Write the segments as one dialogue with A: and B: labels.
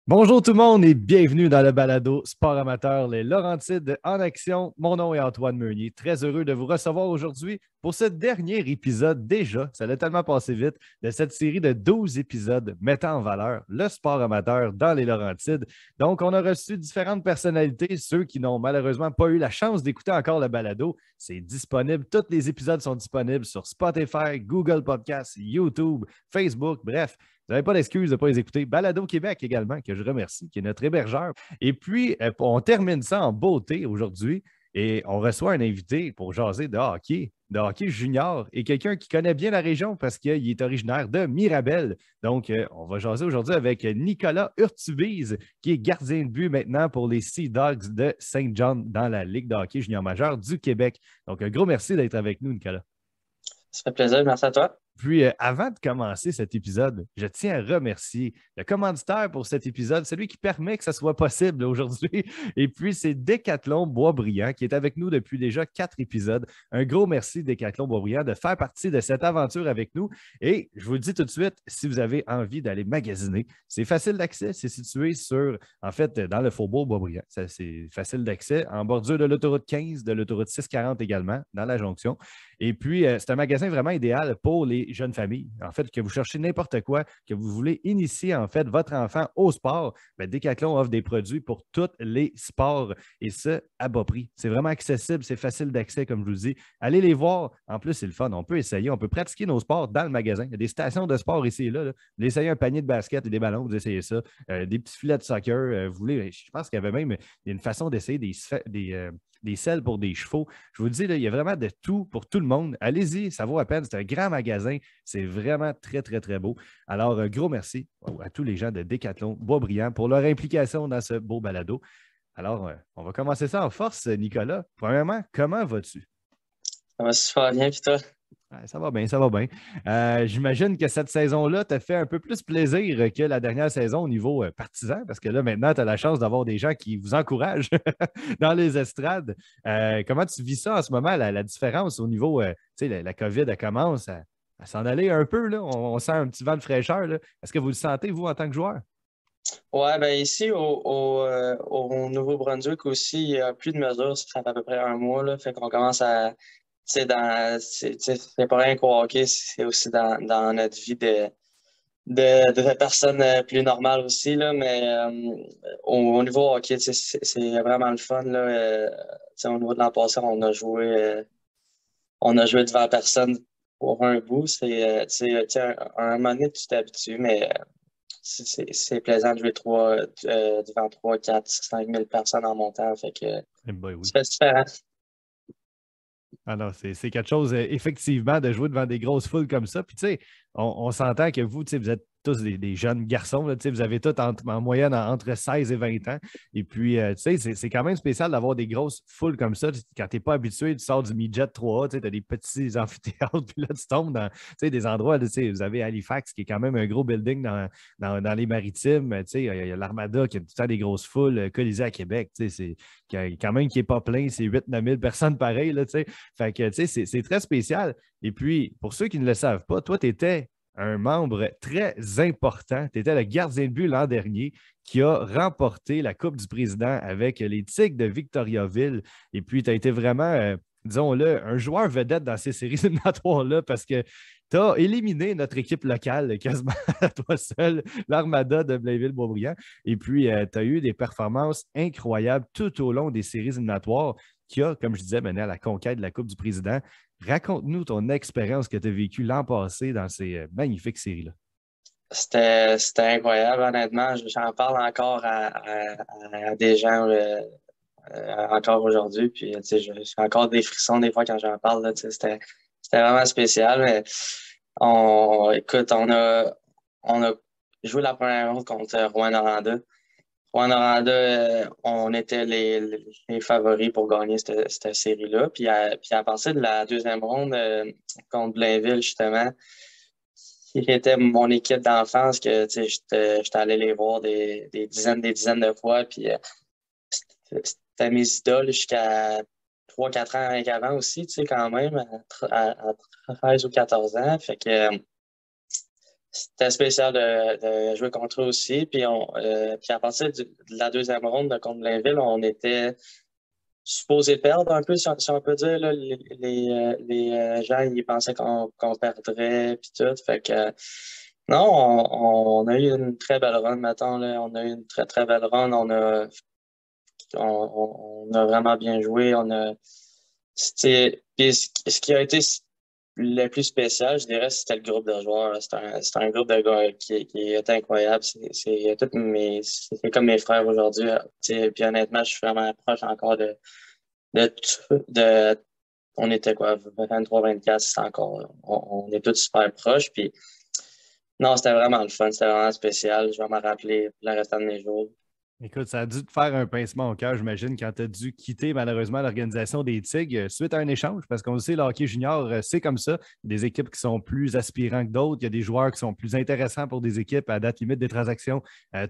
A: Bonjour tout le monde et bienvenue dans le balado Sport amateur, les Laurentides en action. Mon nom est Antoine Meunier. Très heureux de vous recevoir aujourd'hui pour ce dernier épisode déjà, ça l'a tellement passé vite, de cette série de 12 épisodes mettant en valeur le sport amateur dans les Laurentides. Donc, on a reçu différentes personnalités, ceux qui n'ont malheureusement pas eu la chance d'écouter encore le balado. C'est disponible, tous les épisodes sont disponibles sur Spotify, Google Podcasts, YouTube, Facebook, bref. Vous n'avez pas d'excuse de ne pas les écouter. Balado Québec également, que je remercie, qui est notre hébergeur. Et puis, on termine ça en beauté aujourd'hui et on reçoit un invité pour jaser de hockey junior et quelqu'un qui connaît bien la région parce qu'il est originaire de Mirabel. Donc, on va jaser aujourd'hui avec Nicolas Urtubise, qui est gardien de but maintenant pour les Sea Dogs de Saint John dans la Ligue de hockey junior majeur du Québec. Donc, un gros merci d'être avec nous, Nicolas.
B: Ça fait plaisir, merci à toi.
A: Puis, avant de commencer cet épisode, je tiens à remercier le commanditaire pour cet épisode, celui qui permet que ça soit possible aujourd'hui. Et puis, c'est Décathlon Boisbriand qui est avec nous depuis déjà 4 épisodes. Un gros merci, Décathlon Boisbriand, de faire partie de cette aventure avec nous. Et je vous le dis tout de suite, si vous avez envie d'aller magasiner, c'est facile d'accès. C'est situé en fait, dans le faubourg Boisbriand. C'est facile d'accès en bordure de l'autoroute 15, de l'autoroute 640 également, dans la jonction. Et puis, c'est un magasin vraiment idéal pour les jeunes familles. En fait, que vous cherchez n'importe quoi, que vous voulez initier en fait votre enfant au sport, bien, Decathlon offre des produits pour tous les sports et ça à bas prix. C'est vraiment accessible, c'est facile d'accès, comme je vous dis. Allez les voir. En plus, c'est le fun. On peut essayer, on peut pratiquer nos sports dans le magasin. Il y a des stations de sport ici et là. Vous essayez un panier de basket et des ballons, vous essayez ça. Des petits filets de soccer. Vous voulez, je pense qu'il y avait même une façon d'essayer des selles pour des chevaux. Je vous dis, là, il y a vraiment de tout pour tout le monde. Allez-y, ça vaut la peine. C'est un grand magasin. C'est vraiment très, très, très beau. Alors, un gros merci à tous les gens de Décathlon Boisbriand pour leur implication dans ce beau balado. Alors, on va commencer ça en force, Nicolas. Premièrement, comment vas-tu?
B: Ça va super bien, puis toi?
A: Ouais, ça va bien, ça va bien. J'imagine que cette saison-là t'a fait un peu plus plaisir que la dernière saison au niveau partisan, parce que là, maintenant, tu as la chance d'avoir des gens qui vous encouragent dans les estrades. Comment tu vis ça en ce moment, la différence au niveau, tu sais, la COVID, elle commence à s'en aller un peu, là. On sent un petit vent de fraîcheur, là. Est-ce que vous le sentez, vous, en tant que joueur?
B: Ouais, ben ici, au Nouveau-Brunswick aussi, il n'y a plus de mesures, ça fait à peu près un mois, là, fait qu'on commence à, tu sais, c'est pas rien qu'au hockey, c'est aussi dans notre vie de personnes plus normales aussi, là, mais au niveau hockey, tu sais, c'est vraiment le fun, là, tu sais, au niveau de l'an passé, on a joué devant personne pour un bout, tu sais, un moment donné, tu t'habitues, mais c'est plaisant de jouer devant 3 4 5 000 personnes en montant. Fait que
A: Eh ben oui.
B: c'est différent.
A: Alors, c'est quelque chose, effectivement, de jouer devant des grosses foules comme ça. Puis, tu sais, on s'entend que vous, tu sais, vous êtes tous des jeunes garçons, là, tu sais, vous avez tous en moyenne entre 16 et 20 ans. Et puis, tu sais, c'est quand même spécial d'avoir des grosses foules comme ça. Quand tu n'es pas habitué, tu sors du midget 3A, tu sais, as des petits amphithéâtres, puis là, tu tombes dans, tu sais, des endroits, là, tu sais, vous avez Halifax, qui est quand même un gros building dans les Maritimes. Tu sais, il y a l'Armada qui a tout le temps des grosses foules, Colisée à Québec, tu sais, c'est quand même qui n'est pas plein, c'est 8 9 000 personnes pareilles, là, tu sais. Fait que, tu sais, c'est très spécial. Et puis, pour ceux qui ne le savent pas, toi, tu étais un membre très important. Tu étais le gardien de but l'an dernier qui a remporté la Coupe du Président avec les Tigres de Victoriaville. Et puis, tu as été vraiment, disons-le, un joueur vedette dans ces séries éliminatoires-là parce que tu as éliminé notre équipe locale quasiment à toi seul, l'Armada de Blainville-Boisbriand. Et puis, tu as eu des performances incroyables tout au long des séries éliminatoires qui a, comme je disais, mené à la conquête de la Coupe du Président. Raconte-nous ton expérience que tu as vécue l'an passé dans ces magnifiques séries-là.
B: C'était incroyable, honnêtement. J'en parle encore à des gens encore aujourd'hui. Puis, tu sais, j'ai encore des frissons des fois quand j'en parle. Là, tu sais, c'était vraiment spécial. Mais écoute, on a joué la première ronde contre Rouen-Noranda. Rouen-Noranda, on était les favoris pour gagner cette série-là. Puis à partir de la deuxième ronde contre Blainville, justement, qui était mon équipe d'enfance, que tu sais, j'étais allé les voir des dizaines de fois. Puis c'était mes idoles jusqu'à 3 4 ans avant aussi, tu sais, quand même, à 13 ou 14 ans. Fait que c'était spécial de jouer contre eux aussi. Puis, puis à partir de la deuxième ronde de contre Blainville, on était supposé perdre un peu, si on peut dire. Là. Les gens, ils pensaient qu'on perdrait, puis tout. Fait que, non, on a eu une très belle run, mettons. Là. On a eu une très, très belle run. On a vraiment bien joué. Puis ce qui a été le plus spécial, je dirais, c'était le groupe de joueurs. C'est un groupe de gars qui est incroyable. C'est comme mes frères aujourd'hui. Puis honnêtement, je suis vraiment proche encore de, de on était quoi, 23-24, c'est encore, on est tous super proches. Puis non, c'était vraiment le fun, c'était vraiment spécial. Je vais m'en rappeler le restant de mes jours.
A: Écoute, ça a dû te faire un pincement au cœur, j'imagine, quand tu as dû quitter malheureusement l'organisation des Tigres suite à un échange, parce qu'on le sait, le hockey junior, c'est comme ça. Des équipes qui sont plus aspirants que d'autres, il y a des joueurs qui sont plus intéressants pour des équipes à date limite des transactions.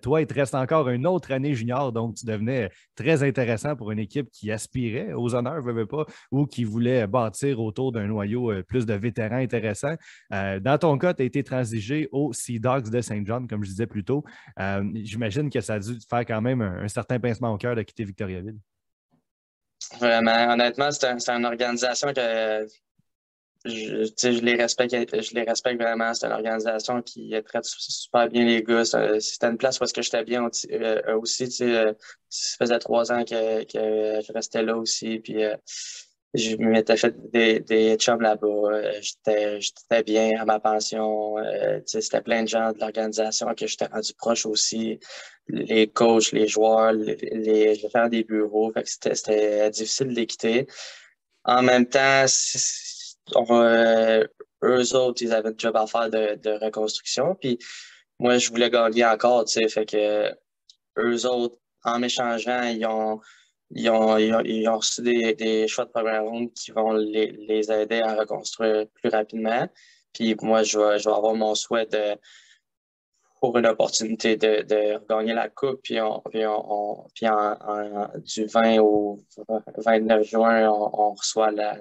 A: Toi, il te reste encore une autre année junior, donc tu devenais très intéressant pour une équipe qui aspirait aux honneurs, veux pas, ou qui voulait bâtir autour d'un noyau plus de vétérans intéressants. Dans ton cas, tu as été transigé aux Sea Dogs de Saint John, comme je disais plus tôt. J'imagine que ça a dû te faire quand même un certain pincement au cœur de quitter Victoriaville.
B: Vraiment, honnêtement, c'est une organisation que je les respecte vraiment. C'est une organisation qui traite super bien les gars. C'était une place où est-ce que j'étais bien aussi. Ça faisait 3 ans que je restais là aussi. Puis je m'étais fait des chums là-bas. J'étais bien à ma pension. C'était plein de gens de l'organisation que j'étais rendu proche aussi. Les coachs, les joueurs, les gens des bureaux. Fait que c'était difficile de les quitter. En même temps, eux autres, ils avaient un job à faire de reconstruction. Puis moi, je voulais gagner encore, tu sais. Fait que eux autres, en m'échangeant, ils ont reçu des choix de première ronde qui vont les aider à reconstruire plus rapidement. Puis moi, je vais avoir mon souhait pour une opportunité de regagner la coupe. Du 20 au 29 juin, on reçoit la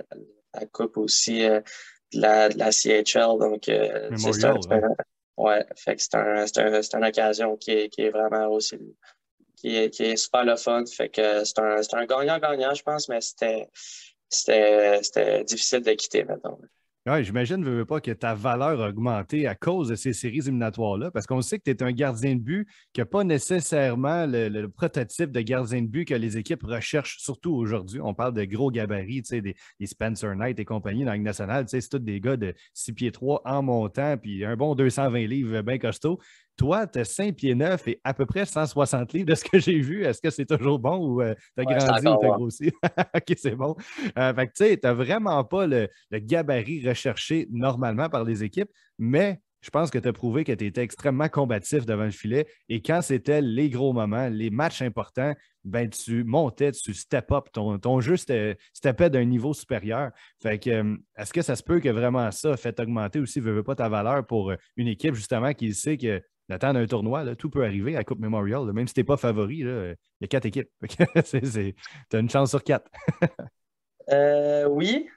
B: coupe aussi de la CHL. Donc,
A: Memorial, ouais.
B: ouais, fait que c'est une occasion qui est vraiment aussi qui est super le fun. Fait que c'est un gagnant-gagnant, je pense, mais c'était difficile de quitter maintenant.
A: Ouais, j'imagine, veux pas, que ta valeur a augmenté à cause de ces séries éliminatoires-là, parce qu'on sait que tu es un gardien de but qui n'a pas nécessairement le prototype de gardien de but que les équipes recherchent, surtout aujourd'hui. On parle de gros gabarits, des Spencer Knight et compagnie dans la Ligue nationale. C'est tous des gars de 6 pieds 3 en montant, puis un bon 220 livres bien costaud. Toi, tu as 5 pieds 9 et à peu près 160 livres de ce que j'ai vu. Est-ce que c'est toujours bon ou tu as
B: Ouais,
A: grandi ou tu as grossi? OK, c'est bon. Fait que tu sais, tu n'as vraiment pas le gabarit recherché normalement par les équipes, mais je pense que tu as prouvé que tu étais extrêmement combatif devant le filet. Et quand c'était les gros moments, les matchs importants, ben, tu montais, tu step up. Ton jeu steppait d'un niveau supérieur. Fait que, est-ce que ça se peut que vraiment ça fait augmenter aussi, veux pas ta valeur pour une équipe, justement, qui sait que le temps d'un tournoi, là, tout peut arriver à la Coupe Memorial. Là, même si tu n'es pas favori, il y a 4 équipes. Tu as une chance sur 4.
B: Oui,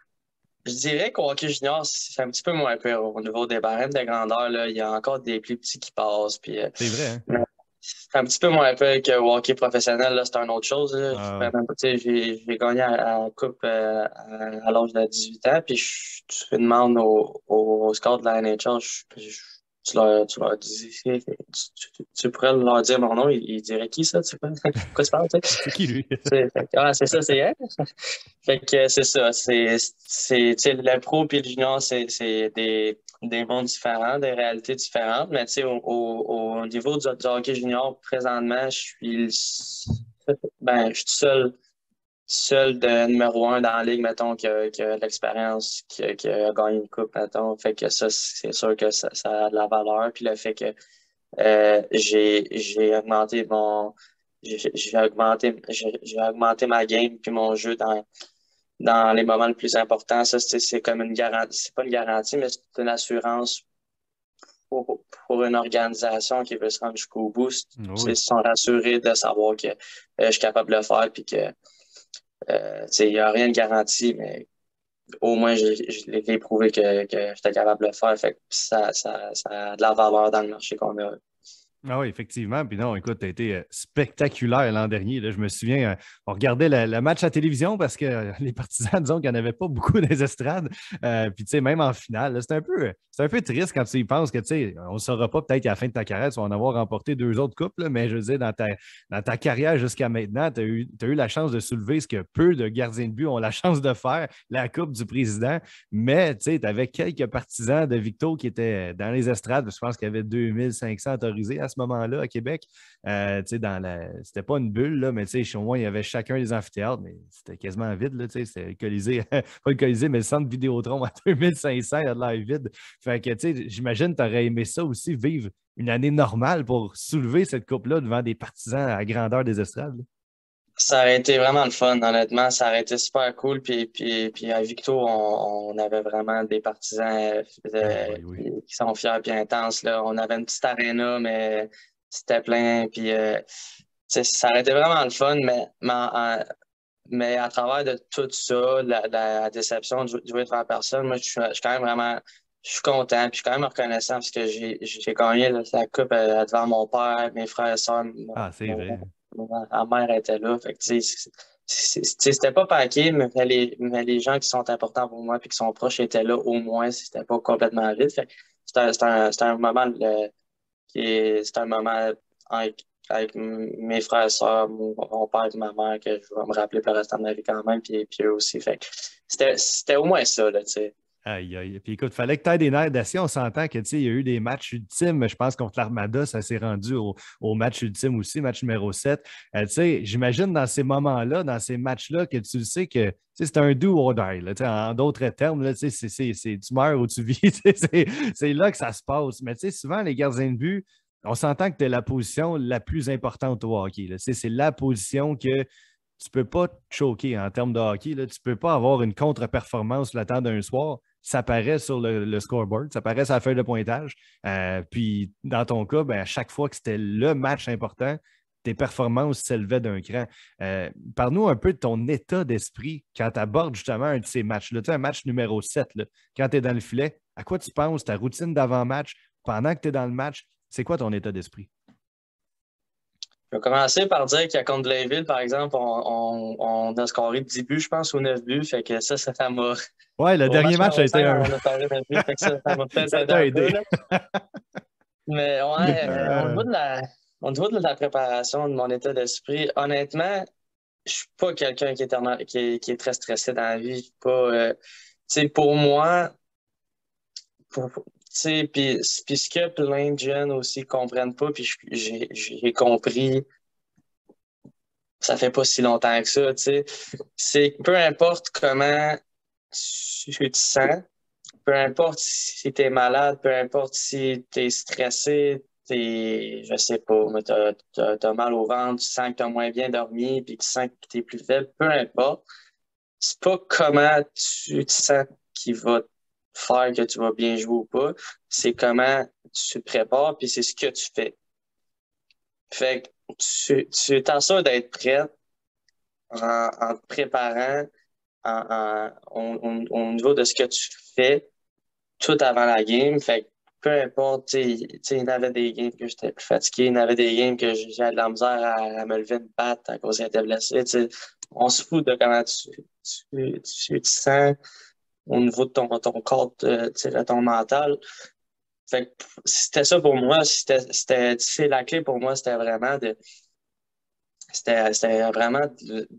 B: je dirais qu'au hockey junior, c'est un petit peu moins pire au niveau des barèmes de grandeur. Là, il y a encore des plus petits qui passent. Puis,
A: C'est vrai, hein?
B: c'est un petit peu moins pire qu'au hockey professionnel. Là, c'est une autre chose. Là.
A: Ah ouais.
B: J'ai gagné à la Coupe à l'âge de 18 ans. Puis tu demandes au score de la NHL, tu leur dis, tu pourrais leur dire mon nom, ils diraient qui ça? Tu sais pas? Pourquoi tu parles? Tu sais?
A: C'est qui, lui?
B: C'est ça, c'est elle. Fait que c'est ça. Tu sais, le pro et le junior, c'est des mondes différents, des réalités différentes. Mais tu sais, au niveau du hockey junior, présentement, je suis seul de numéro un dans la ligue, mettons, qui a de l'expérience, qui a gagné une coupe, mettons. Fait que ça, c'est sûr que ça a de la valeur. Puis le fait que j'ai augmenté j'ai augmenté ma game puis mon jeu dans les moments les plus importants. Ça, c'est comme une garantie. C'est pas une garantie, mais c'est une assurance pour une organisation qui veut se rendre jusqu'au bout. Ils
A: Oui.
B: sont rassurés de savoir que je suis capable de le faire puis que il n'y a rien de garanti, mais au moins, je l'ai prouvé que j'étais capable de le faire. Fait que ça a de la valeur dans le marché qu'on a.
A: Ah oui, effectivement. Puis non, écoute, tu as été spectaculaire l'an dernier. Là. Je me souviens, on regardait le match à la télévision parce que les partisans, disons qu'il n'y en avait pas beaucoup dans les estrades. Puis, tu sais, même en finale, là, c'est un peu triste quand tu y penses que, tu sais, on ne saura pas peut-être qu'à la fin de ta carrière, tu vas en avoir remporté 2 autres coupes, là, mais je veux dire, dans ta carrière jusqu'à maintenant, tu as eu la chance de soulever ce que peu de gardiens de but ont la chance de faire, la Coupe du Président. Mais, tu sais, tu avais quelques partisans de Victo qui étaient dans les estrades. Je pense qu'il y avait 2500 autorisés à ce moment-là à Québec. C'était pas une bulle, là, mais au moins, il y avait chacun des amphithéâtres, mais c'était quasiment vide. Là, c'était le Colisée, pas le Colisée, mais le centre Vidéotron à 2500, il y a de l'air vide. Fait que j'imagine que tu aurais aimé ça aussi, vivre une année normale pour soulever cette coupe-là devant des partisans à grandeur des estrades. Là.
B: Ça aurait été vraiment le fun, honnêtement. Ça aurait été super cool. Puis à Victo, on avait vraiment des partisans
A: Ah, oui, oui.
B: qui sont fiers et intenses. Là. On avait une petite aréna, mais c'était plein. Puis ça aurait été vraiment le fun, mais à travers de tout ça, la déception de jouer devant personne, moi, je suis quand même vraiment. Je suis content, puis je suis quand même reconnaissant parce que j'ai gagné la coupe devant mon père, mes frères et sœurs,
A: Ah, c'est vrai.
B: ma mère était là. Fait que, c'était pas paquet, mais les gens qui sont importants pour moi et qui sont proches étaient là au moins si c'était pas complètement vide. Fait que c'est un moment c'est un moment avec mes frères et sœurs, mon père et ma mère que je vais me rappeler pour le restant de ma vie quand même, puis eux aussi. Fait que c'était au moins ça, là, tu sais.
A: Aïe, aïe. Puis écoute, il fallait que tu aies des nerfs d'acier. On s'entend que, il y a eu des matchs ultimes. Je pense contre l'Armada, ça s'est rendu au match ultime aussi, match numéro 7. J'imagine dans ces moments-là, dans ces matchs-là, que tu sais que c'est un do or die. Là, en d'autres termes, là, tu meurs ou tu vis. C'est là que ça se passe. Mais souvent, les gardiens de but, on s'entend que tu es la position la plus importante au hockey. Là. C'est la position que tu ne peux pas te choquer en termes de hockey. Là. Tu ne peux pas avoir une contre-performance le temps d'un soir. Ça paraît sur le scoreboard, ça paraît sur la feuille de pointage. Puis dans ton cas, à chaque fois que c'était le match important, tes performances s'élevaient d'un cran. Parle-nous un peu de ton état d'esprit quand tu abordes justement un de ces matchs-là. Tu sais, un match numéro 7, là, quand tu es dans le filet, à quoi tu penses, ta routine d'avant-match, pendant que tu es dans le match, c'est quoi ton état d'esprit?
B: Je vais commencer par dire qu'à contre Blainville, par exemple, on a scoré 10 buts, je pense, ou 9 buts. Fait que ça m'a.
A: Ouais, le
B: Au
A: dernier
B: match
A: match a
B: numéro
A: été
B: 5,
A: un.
B: on a scoré 9 buts. Fait que ça m'a peut-être
A: Ça
B: aidé
A: t'a
B: un peu,
A: aidé.
B: là. Mais ouais,
A: Euh,
B: au niveau de la préparation, de mon état d'esprit, honnêtement, je suis pas quelqu'un qui est très stressé dans la vie. Je suis pas, tu sais, pour moi, tu sais, puis ce que plein de jeunes aussi comprennent pas, puis j'ai compris, ça fait pas si longtemps que ça, tu sais, c'est que peu importe comment tu te sens, peu importe si tu es malade, peu importe si tu es stressé, je sais pas, mais t'as mal au ventre, tu sens que tu as moins bien dormi, puis tu sens que tu es plus faible, peu importe. C'est pas comment tu te sens qui va faire que tu vas bien jouer ou pas, c'est comment tu te prépares, puis c'est ce que tu fais. Fait que tu t'assures d'être prêt en te préparant au niveau de ce que tu fais tout avant la game. Fait que peu importe, tu sais, il y en avait des games que j'étais plus fatigué, il y en avait des games que j'avais de la misère à me lever une patte à cause qu'il était blessé. Tu sais. On se fout de comment tu te sens au niveau de ton corps, tu sais, de ton mental. Fait que c'était ça pour moi. La clé pour moi, c'était vraiment de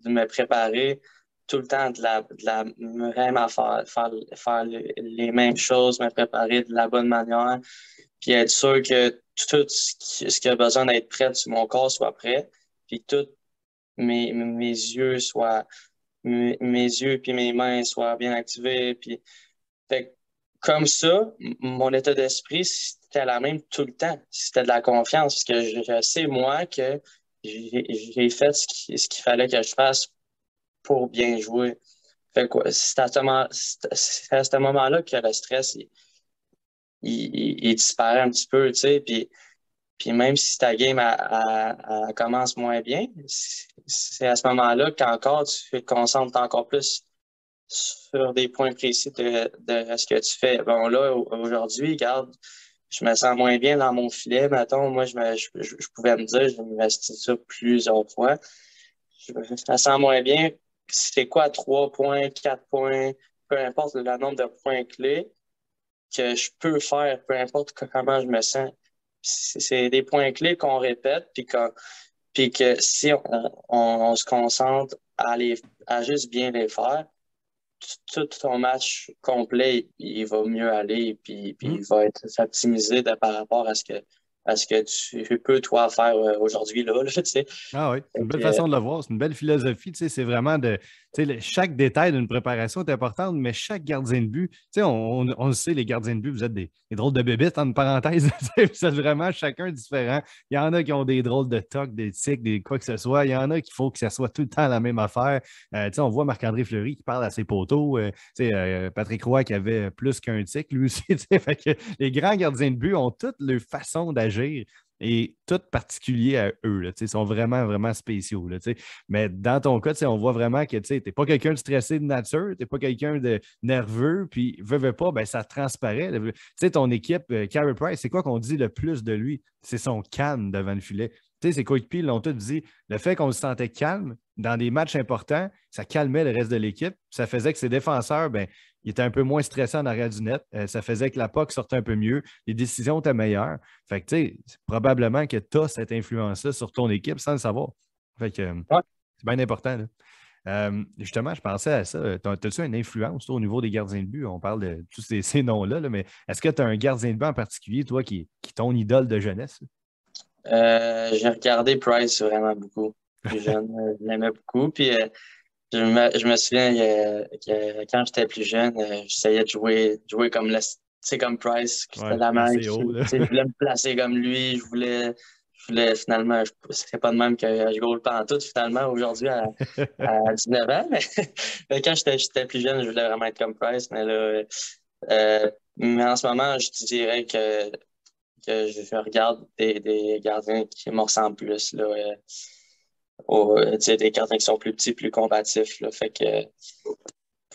B: me préparer tout le temps de la même affaire, faire les mêmes choses, me préparer de la bonne manière, puis être sûr que tout ce qui a besoin d'être prêt sur mon corps soit prêt, puis tous mes yeux mes yeux puis mes mains soient bien activés, puis fait que comme ça, mon état d'esprit, c'était la même tout le temps. C'était de la confiance, parce que je sais, moi, que j'ai fait ce qu'il fallait que je fasse pour bien jouer. Fait que c'est à ce moment-là que le stress, il disparaît un petit peu, tu sais, puis même si ta game elle commence moins bien, c'est à ce moment-là qu'encore tu te concentres encore plus sur des points précis de ce que tu fais. Bon, là, aujourd'hui, regarde, je me sens moins bien dans mon filet. Mettons, moi, je pouvais me dire, je vais m'investir ça plusieurs fois. Je me sens moins bien. C'est quoi 3 points, 4 points, peu importe le nombre de points clés que je peux faire, peu importe comment je me sens. C'est des points clés qu'on répète, puis que si on se concentre à juste bien les faire, tout ton match complet, il va mieux aller, puis
A: Hmm.
B: il va être optimisé par rapport à ce que tu peux, toi, faire aujourd'hui, là, tu sais.
A: Ah oui, c'est
B: Fait
A: une belle
B: que,
A: façon de le voir, c'est une belle philosophie. Tu sais, c'est vraiment de. Tu sais, chaque détail d'une préparation est important, mais chaque gardien de but, tu sais, on le sait, les gardiens de but, vous êtes des drôles de bébites, entre parenthèses. Tu sais, vous êtes vraiment chacun différent. Il y en a qui ont des drôles de tocs, des tics, des quoi que ce soit. Il y en a qu'il faut que ça soit tout le temps la même affaire. Tu sais, on voit Marc-André Fleury qui parle à ses poteaux. Tu sais, Patrick Roy qui avait plus qu'un tic, lui aussi. Tu sais, fait que les grands gardiens de but ont toutes leur façon d'agir et tout particulier à eux. Là, ils sont vraiment, vraiment spéciaux. Là, mais dans ton cas, on voit vraiment que tu n'es pas quelqu'un de stressé de nature, tu n'es pas quelqu'un de nerveux, puis veux pas, ben, ça transparaît. Tu sais, ton équipe, Carey Price, c'est quoi qu'on dit le plus de lui? C'est son calme devant le filet. Tu sais, ses coéquipiers l'ont tous dit. Le fait qu'on se sentait calme dans des matchs importants, ça calmait le reste de l'équipe. Ça faisait que ses défenseurs, ben, ils étaient un peu moins stressés en arrière du net. Ça faisait que la POC sortait un peu mieux. Les décisions étaient meilleures. Fait que, tu sais, probablement que tu as cette influence-là sur ton équipe sans le savoir. Fait que,
B: ouais.
A: c'est bien important. Là. Justement, je pensais à ça. As-tu une influence toi, au niveau des gardiens de but? On parle de tous ces noms-là, là, mais est-ce que tu as un gardien de but en particulier, toi, qui est ton idole de jeunesse?
B: J'ai regardé Price vraiment beaucoup. Plus jeune, je l'aimais beaucoup. Puis je me souviens que quand j'étais plus jeune, j'essayais de jouer comme comme Price, qui était
A: Ouais,
B: la main.
A: assez haut. Là.
B: Je voulais me placer comme lui. Je voulais finalement, c'est pas de même que je goal pantoute finalement aujourd'hui à 19 ans. Mais quand j'étais plus jeune, je voulais vraiment être comme Price. Mais en ce moment, je te dirais que je regarde des gardiens qui me ressemblent plus. Là, tu sais, des gardiens qui sont plus petits, plus combatifs. Là, fait que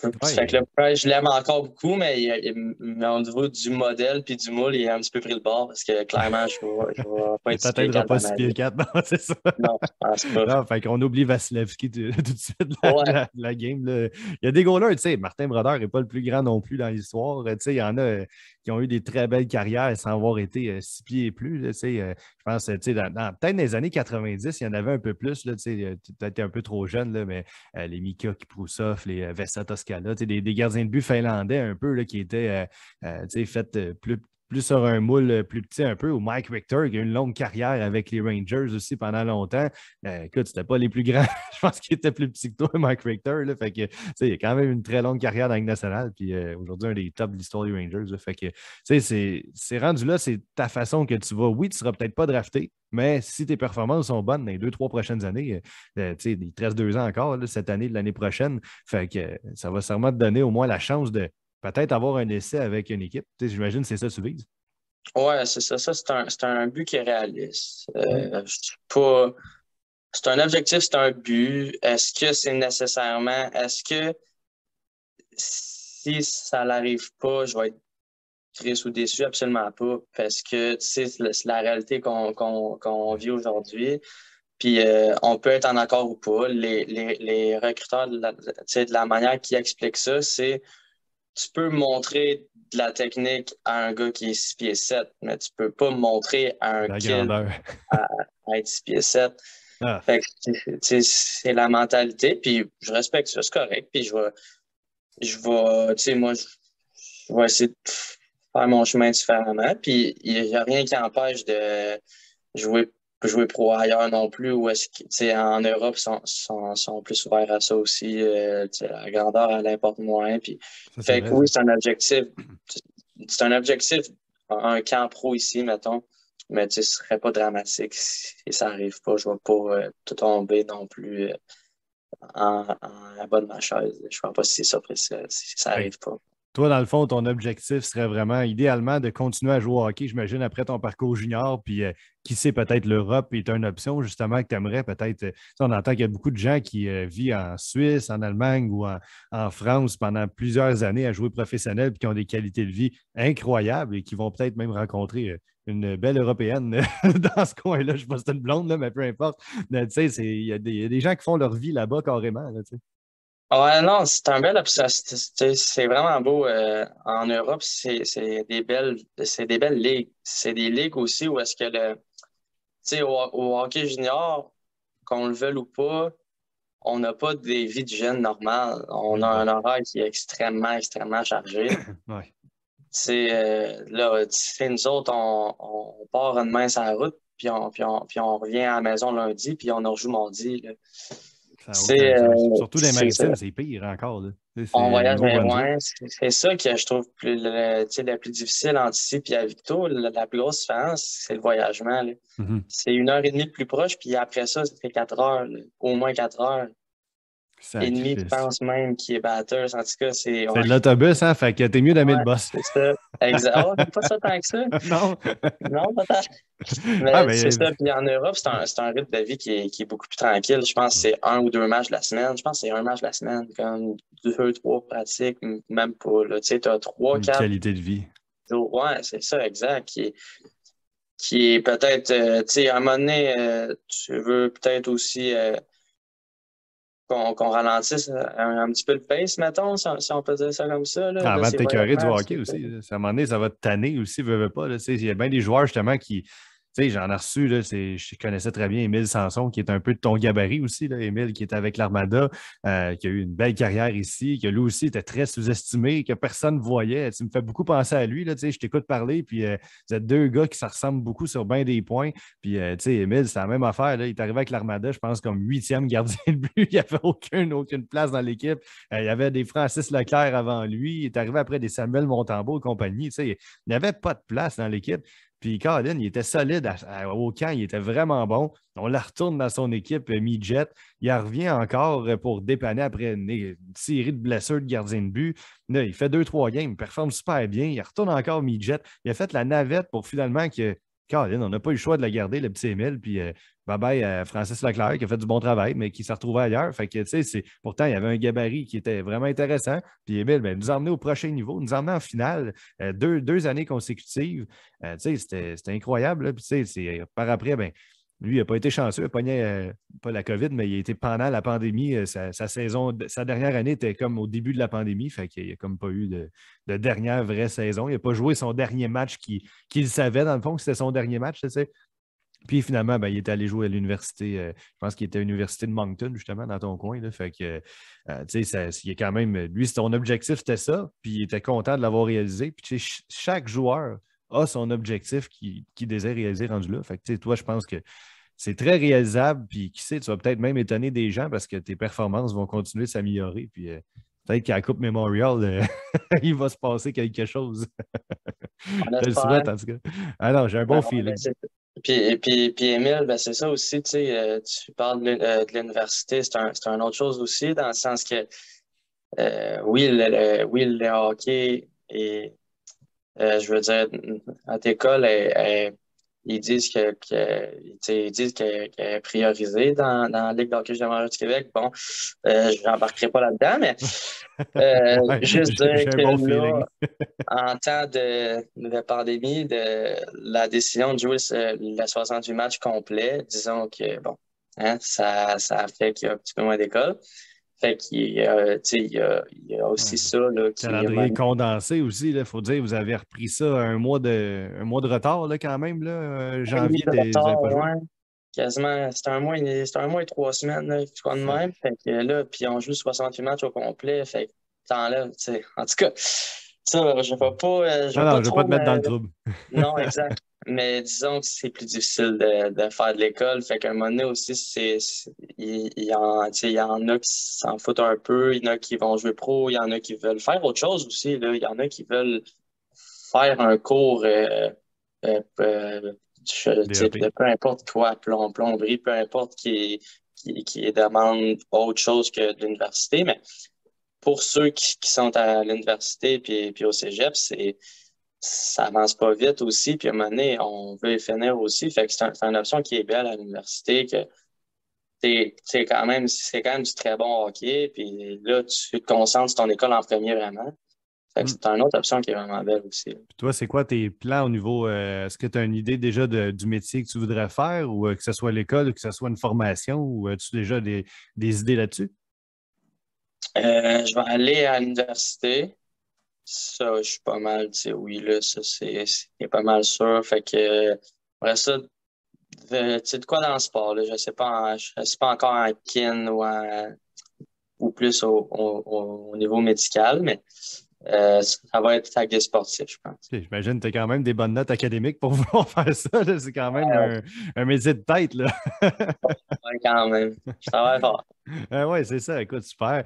A: Ouais,
B: le Price, je l'aime encore beaucoup, mais au niveau du modèle puis du moule, il a un petit peu pris le bord parce que clairement, je vais pas être 6 pieds
A: t'atteindras
B: 4
A: pas
B: dans
A: 6
B: ma
A: pieds
B: vie.
A: 4, non, c'est ça.
B: Non, je pense pas.
A: Non, fait qu'on oublie Vasilevski tout de suite de
B: Ouais,
A: la game. Là. Il y a des goalers, tu sais, Martin Brodeur n'est pas le plus grand non plus dans l'histoire. Tu sais, il y en a qui ont eu des très belles carrières sans avoir été 6 pieds et plus. Là, tu sais, je pense, tu sais, peut-être dans les années 90, il y en avait un peu plus. Là, tu sais, peut-être un peu trop jeune, là, mais les Mika Kiprusoff, les Vesa Toscala, tu sais, des gardiens de but finlandais un peu là, qui étaient tu sais, faits plus sur un moule plus petit un peu, ou Mike Richter, qui a eu une longue carrière avec les Rangers aussi pendant longtemps. Écoute, c'était pas les plus grands. Je pense qu'il était plus petit que toi, Mike Richter. Là, fait que, il a quand même une très longue carrière dans la Ligue nationale. Puis aujourd'hui, un des tops de l'histoire des Rangers. Là, fait que, c'est rendu là, c'est ta façon que tu vas. Oui, tu ne seras peut-être pas drafté, mais si tes performances sont bonnes dans les 2, 3 prochaines années, il te reste 2 ans encore, là, cette année, de l'année prochaine. Fait que ça va sûrement te donner au moins la chance de peut-être avoir un essai avec une équipe. J'imagine que c'est ça que tu vises.
B: ouais, c'est ça. Ça, c'est un but qui est réaliste.
A: Mm.
B: Je suis pas. C'est un objectif, c'est un but. Est-ce que c'est nécessairement. Est-ce que si ça n'arrive pas, je vais être triste ou déçu? Absolument pas. Parce que, tu sais, c'est la réalité qu'on vit aujourd'hui. Puis on peut être en accord ou pas. Les recruteurs, tu sais, de la manière qu'ils expliquent ça, c'est tu peux montrer de la technique à un gars qui est 6 pieds 7, mais tu peux pas montrer à un
A: La
B: kid
A: grandeur.
B: à, à être 6 pieds 7.
A: Ah,
B: Fait que, tu sais, c'est la mentalité, puis je respecte ça, c'est correct. Puis tu sais, moi, je vais essayer de faire mon chemin différemment. Puis il n'y a rien qui empêche de jouer, jouer pro ailleurs non plus, ou est-ce que, tu sais, en Europe, sont plus ouverts à ça aussi. Tu sais, la grandeur, elle importe moins. Puis,
A: ça, c'est
B: fait que
A: vrai, ça.
B: oui, c'est un objectif. C'est un objectif, un camp pro ici, mettons. Mais tu sais, ce serait pas dramatique si ça arrive pas. Je vais pas tout tomber non plus en bas de ma chaise. Je ne sais pas si c'est ça, si ça
A: Ben,
B: arrive pas.
A: Toi, dans le fond, ton objectif serait vraiment, idéalement, de continuer à jouer au hockey, j'imagine, après ton parcours junior, puis qui sait, peut-être l'Europe est une option, justement, que tu aimerais peut-être. On entend qu'il y a beaucoup de gens qui vivent en Suisse, en Allemagne ou en France pendant plusieurs années à jouer professionnel, puis qui ont des qualités de vie incroyables et qui vont peut-être même rencontrer une belle Européenne dans ce coin-là. Je ne sais pas si c'est une blonde, là, mais peu importe. Mais, tu sais, il y a des gens qui font leur vie là-bas carrément. Là, tu sais.
B: Ouais, non, c'est un bel, c'est vraiment beau. En Europe, c'est des belles ligues. C'est des ligues aussi où est-ce que tu sais, au hockey junior, qu'on le veuille ou pas, on n'a pas des vies de jeunes normales. On a un
A: Mhm.
B: horaire qui est extrêmement, extrêmement chargé.
A: Ouais.
B: Là, tu sais, nous autres, on part une main sur la route, puis on revient à la maison lundi, puis on en rejoue mardi, là.
A: Ça n'a aucun sens. Surtout dans les
B: C'est ça.
A: maritimes, c'est pire encore. Là. Tu sais,
B: On
A: c'est
B: voyage vers
A: Nouveau-Brunswick.
B: loin. C'est ça que je trouve tu sais, le plus difficile entre ici et à Victo. La plus grosse différence, c'est le voyagement, là.
A: Mhm.
B: C'est 1 heure et demie de plus proche, puis après ça fait 4 heures, là. Au moins 4 heures. Et demie, je
A: Sacrifice.
B: pense même, qui est batteur. En tout cas, c'est
A: C'est
B: ouais,
A: de l'autobus, hein? Fait que t'es mieux d'aimer le
B: ouais,
A: boss.
B: c'est ça. Exact. Oh, c'est pas ça tant que ça.
A: Non?
B: Non, pas tant.
A: Ah,
B: Mais c'est
A: mais.
B: ça. Puis en Europe, c'est un rythme de vie qui est beaucoup plus tranquille. Je pense que c'est 1 ou 2 matchs la semaine. Je pense que c'est un match la semaine, comme 2, 3 pratiques, même pas. Là. Tu sais, tu as trois,
A: Une
B: quatre
A: qualité de vie.
B: jours. Ouais, c'est ça, exact. Qui est peut-être, tu sais, à un moment donné, tu veux peut-être aussi qu'on ralentisse un petit peu le pace, mettons, si on peut dire ça comme ça.
A: Ah,
B: Là
A: avant de
B: c'est
A: t'écœurer du
B: voyagement.
A: hockey aussi. Là. À un moment donné, ça va te tanner aussi, veux pas. Là. Tu sais, il y a bien des joueurs justement qui. Tu sais, j'en ai reçu, là, je connaissais très bien Émile Sanson, qui est un peu de ton gabarit aussi. Là. Émile, qui est avec l'Armada, qui a eu une belle carrière ici, qui lui aussi était très sous-estimé, que personne ne voyait. Tu me fais beaucoup penser à lui. Là, tu sais, je t'écoute parler, puis vous êtes deux gars qui se ressemblent beaucoup sur bien des points. Puis, tu sais, Émile, c'est la même affaire. Là. Il est arrivé avec l'Armada, je pense, comme huitième gardien de but. Il n'y avait aucune place dans l'équipe. Il y avait des Francis Leclerc avant lui. Il est arrivé après des Samuel Montembeault et compagnie. Tu sais, il n'y avait pas de place dans l'équipe. Puis Colin, il était solide au camp, il était vraiment bon. On la retourne dans son équipe mi-jet. Il en revient encore pour dépanner après une série de blessures de gardien de but. Là, il fait 2, 3 games, il performe super bien. Il retourne encore mi-jet. Il a fait la navette pour finalement que Colin, on n'a pas eu le choix de la garder, le petit Émile. Puis bye-bye à Francis Leclerc qui a fait du bon travail, mais qui s'est retrouvé ailleurs. Fait que, tu sais, pourtant, il y avait un gabarit qui était vraiment intéressant. Puis Émile, ben, nous a emmené au prochain niveau, nous a emmené en finale, deux années consécutives. Tu sais, c'était incroyable. Là. Puis, tu sais, par après, ben, lui, il n'a pas été chanceux, il a pogné, pas la COVID, mais il a été pendant la pandémie. Sa saison, sa dernière année était comme au début de la pandémie, fait qu'il n'a comme pas eu de dernière vraie saison. Il n'a pas joué son dernier match qu'il savait, dans le fond, que c'était son dernier match, tu sais. Puis finalement, ben, il est allé jouer à l'université, je pense qu'il était à l'université de Moncton, justement, dans ton coin. Là, fait que, tu sais, il est quand même, lui, son objectif, c'était ça, puis il était content de l'avoir réalisé. Puis, tu sais, chaque joueur a son objectif qu'il désire réaliser rendu là. Fait que, tu sais, toi, je pense que c'est très réalisable, puis qui sait, tu vas peut-être même étonner des gens parce que tes performances vont continuer de s'améliorer. Puis peut-être qu'à la Coupe Memorial, il va se passer quelque chose.
B: On
A: Je le
B: espère.
A: souhaite, en tout cas. Ah non, j'ai un bon
B: Ah ouais, ben,
A: feeling.
B: puis Émile, ben c'est ça aussi, tu sais, tu parles de l'université, c'est un autre chose aussi, dans le sens que oui, oui, le hockey et je veux dire, notre école, ils disent tu sais, ils disent qu'elle est priorisée dans la Ligue de hockey junior du Québec. Bon, je n'embarquerai pas là-dedans, mais
A: Ouais,
B: juste dire
A: j'ai un
B: que
A: bon
B: là,
A: feeling.
B: en temps de pandémie, la décision de jouer le 68 matchs complets, disons que, bon, hein, ça fait qu'il y a un petit peu moins d'école. Fait qu'il y a, tu sais, il y a aussi
A: Ouais.
B: ça, là, qui m'a.
A: Calendrier condensé aussi, il faut dire, vous avez repris ça un mois de retard là, quand même. Là,
B: Un demi
A: janvier,
B: de
A: vous n'avez
B: retard,
A: pas joué.
B: ouais. Quasiment, c'est un mois et 3 semaines, là, quelque chose de même.
A: C'est-
B: Fait que là, puis on joue 68 matchs au complet. Fait que t'enlèves, tu sais. En tout cas, ça, je
A: Non,
B: vais
A: non,
B: pas
A: je ne vais pas
B: trop
A: te mettre dans le trouble.
B: Non, exact. Mais disons que c'est plus difficile de faire de l'école. Fait qu'à un moment donné aussi, tu sais, il y en a qui s'en foutent un peu, il y en a qui vont jouer pro, il y en a qui veulent faire autre chose aussi, là. Il y en a qui veulent faire un cours, tu sais, de
A: DAP.
B: peu importe quoi, plomberie, peu importe qui demande autre chose que de l'université. Mais pour ceux qui sont à l'université puis au cégep, ça avance pas vite aussi. Puis à un moment donné, on veut y finir aussi. Fait que c'est une option qui est belle à l'université, que c'est quand même du très bon hockey. Puis là, tu te concentres sur ton école en premier vraiment. Fait que
A: Hmm.
B: c'est une autre option qui est vraiment belle aussi.
A: Puis toi, c'est quoi tes plans au niveau. Est-ce que tu as une idée déjà du métier que tu voudrais faire ou que ce soit l'école ou que ce soit une formation ou as-tu déjà des idées là-dessus?
B: Je vais aller à l'université. Ça, je suis pas mal, tu sais, oui, là, ça, c'est pas mal sûr. Fait que, après ça, tu sais, de quoi dans le sport, là, je sais pas encore en kin ou plus au niveau médical, mais ça va être avec des sportifs, je pense.
A: Ok, j'imagine que tu as quand même des bonnes notes académiques pour vouloir faire ça, là. C'est quand même
B: Ouais,
A: un métier de tête, là.
B: ouais, quand même. Je travaille fort.
A: Oui, c'est ça. Écoute, super.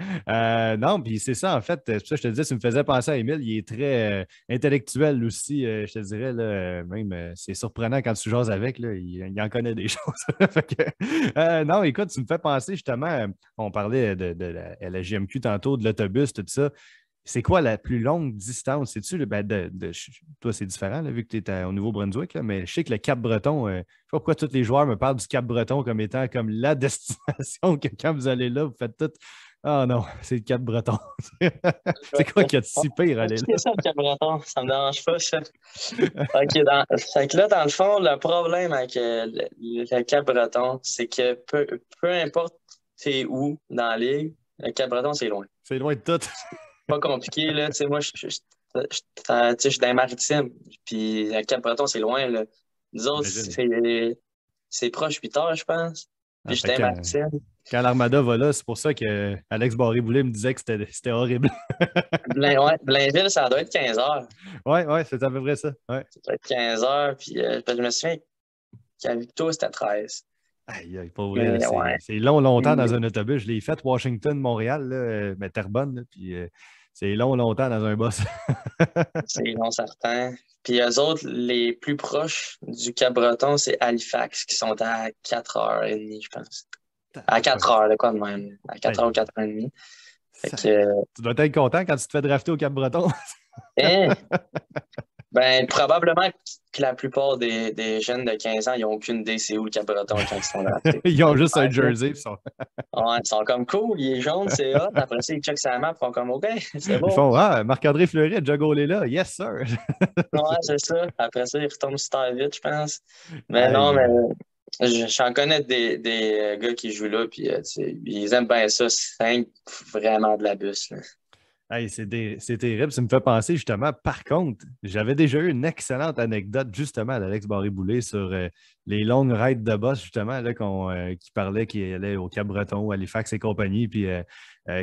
A: Non, puis c'est ça, en fait. C'est pour ça que je te disais, tu me faisais penser à Émile. Il est très intellectuel aussi, je te dirais. Là, même, c'est surprenant quand tu jases avec. Là, il en connaît des choses. Fait que, non, écoute, tu me fais penser justement, on parlait de la JMQ tantôt, de l'autobus, tout ça. C'est quoi la plus longue distance? Sais-tu, toi, c'est différent, là, vu que tu es au Nouveau-Brunswick, là, mais je sais que le Cap-Breton, je ne sais pas pourquoi tous les joueurs me parlent du Cap-Breton comme étant comme la destination que quand vous allez là, vous faites tout. Ah non, c'est le Cap-Breton. C'est quoi qu'il y a de si pire à aller
B: C'est ça, le Cap-Breton, ça me dérange pas, ça. OK, fait que là, dans le fond, le problème avec le Cap-Breton, c'est que peu importe t'es où dans la ligue, le Cap-Breton, c'est loin.
A: C'est loin de tout.
B: Pas compliqué, là. Tu sais, moi, tu sais, je suis dans les maritimes, puis le Cap-Breton, c'est loin, là. Nous autres,
A: J'imagine.
B: c'est proche 8 heures, je pense.
A: Ah,
B: Puis je suis
A: fait
B: dans
A: que
B: les
A: quand,
B: maritimes.
A: quand l'Armada va là, c'est pour ça que Alex Barré-Boulet me disait que c'était horrible.
B: Ouais, Blainville, ça doit être 15 heures.
A: Oui, ouais, c'est à peu près ça. Ouais.
B: Ça doit être 15 heures, puis parce que je me souviens qu'à Victo, c'était 13.
A: Aïe, aïe, pour vrai, là,
B: Mais ouais.
A: c'est long, longtemps dans un autobus. Je l'ai fait Washington-Montréal, là, mais Terrebonne, là, puis c'est long, longtemps dans un bus.
B: C'est non certain. Puis eux autres, les plus proches du Cap-Breton, c'est Halifax, qui sont à 4h30, je pense. À 4
A: Tabarouette.
B: heures, de quoi de même. À 4 heures ou
A: Aïe,
B: 4h30. Fait
A: ça-
B: que,
A: tu dois être content quand tu te fais drafter au Cap-Breton.
B: hein, ben, probablement que la plupart des jeunes de 15 ans, ils n'ont aucune idée c'est où le Cap-Breton quand ils sont draftés.
A: Ils ont juste un jersey.
B: Ouais, ils sont comme cool, il est jaune, c'est hot. Après ça, ils checkent sa map, ils font comme OK, c'est
A: Ils
B: bon.
A: font Ah, Marc-André Fleury a déjà gaulé là. Yes, sir.
B: Ouais, c'est ça. Après ça, ils retombent super vite, je pense. Mais non, mais
A: Aïe.
B: j'en connais des gars qui jouent là, puis tu sais, ils aiment bien ça. C'est vraiment de la bus, là.
A: Hey, c'est terrible. Ça me fait penser justement, par contre, j'avais déjà eu une excellente anecdote justement d'Alex Barré-Boulet sur les longues raids de boss, justement, là, qui parlait qu'il allait au Cap-Breton, à Halifax et compagnie, puis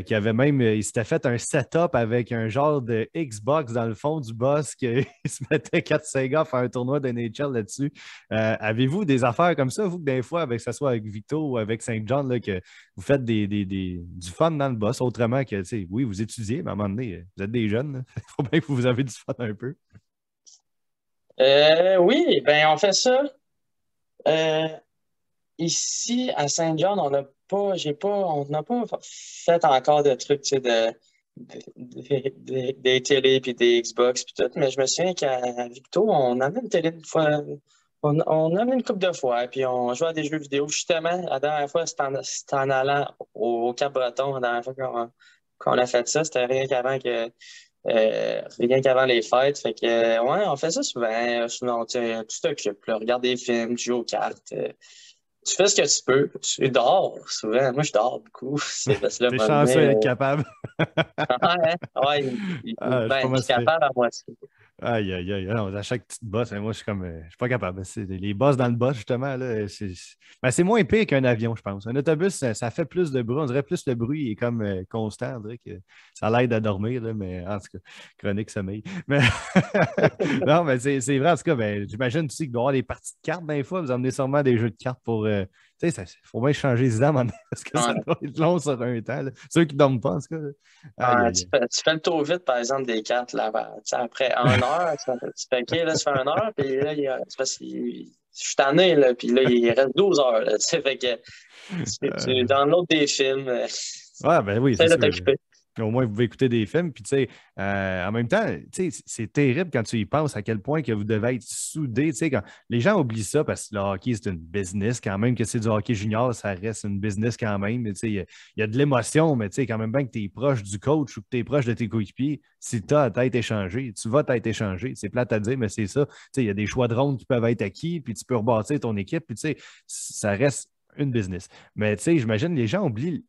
A: qui avait même, il s'était fait un setup avec un genre de Xbox dans le fond du boss, qu'il se mettait 4-5 gars à faire un tournoi de NHL là-dessus. Avez-vous des affaires comme ça, vous, que des fois, avec, que ce soit avec Victo ou avec Saint-John, là, que vous faites du fun dans le boss, autrement que, tu sais, oui, vous étudiez, mais à un moment donné, vous êtes des jeunes, il faut bien que vous avez du fun un peu.
B: Oui, ben on fait ça. Euh, Ici, à Saint-John, on n'a pas fait encore de trucs, tu sais, des télés puis des Xbox puis tout, mais je me souviens qu'à Victo, on avait une télé une fois, on avait une couple de fois, puis on jouait à des jeux vidéo. Justement, la dernière fois, c'était en allant au Cap-Breton, la dernière fois qu'on a fait ça, c'était rien qu'avant les fêtes. Fait que, ouais, on fait ça souvent. Sinon, tu t'occupes, là, regarde des films, tu joues aux cartes. Tu fais ce que tu peux. Tu dors souvent. Moi, je dors beaucoup. C'est parce que là, à
A: T'es
B: un moment
A: chanceux
B: donné,
A: d'être capable.
B: ouais, hein? Ouais,
A: Ah, je suis pas
B: ben, je
A: mal
B: suis
A: fait.
B: capable à moitié.
A: Aïe, aïe, aïe. Non, à chaque petite bosse, hein, moi, je suis comme. Je suis pas capable. Les bosses dans le boss, justement, là, ben, c'est moins pire qu'un avion, je pense. Un autobus, ça fait plus de bruit. On dirait plus le bruit est comme constant. On dirait que ça l'aide à dormir, là, mais en tout cas, chronique sommeil. Mais non, mais c'est vrai, en tout cas, ben, j'imagine aussi qu'il doit y avoir des parties de cartes, des fois. Vous emmenez sûrement des jeux de cartes pour. Tu sais, il faut bien changer les idées à un moment donné, parce que ça
B: Ouais.
A: doit être long sur un temps, là. Ceux qui ne dorment pas, en tout cas. Là. Aïe,
B: Ouais,
A: aïe, aïe.
B: tu fais le tour vite, par exemple, des cartes. Là, ben, tu sais, après 1 heure, tu fais OK, là, tu fais 1 heure, puis là, c'est parce que je suis tanné, là, puis là, il reste 12 heures. Là, tu sais, fait que tu
A: Euh,
B: downloads des films,
A: ouais, ben oui, c'est
B: essaie de
A: sûr.
B: t'occuper.
A: Au moins, vous pouvez écouter des films. Puis, tu sais, en même temps, tu sais, c'est terrible quand tu y penses à quel point que vous devez être soudés. Tu sais, quand les gens oublient ça parce que le hockey, c'est une business quand même, que c'est du hockey junior, ça reste une business quand même. Tu sais, il y a de l'émotion, mais tu sais, quand même bien que tu es proche du coach ou que tu es proche de tes coéquipiers, si tu as ta tête échangée, tu vas t'être échangé. C'est plate à dire, mais c'est ça. Tu sais, il y a des choix de ronde qui peuvent être acquis, puis tu peux rebâtir ton équipe, puis tu sais, ça reste une business. Mais tu sais, j'imagine les gens oublient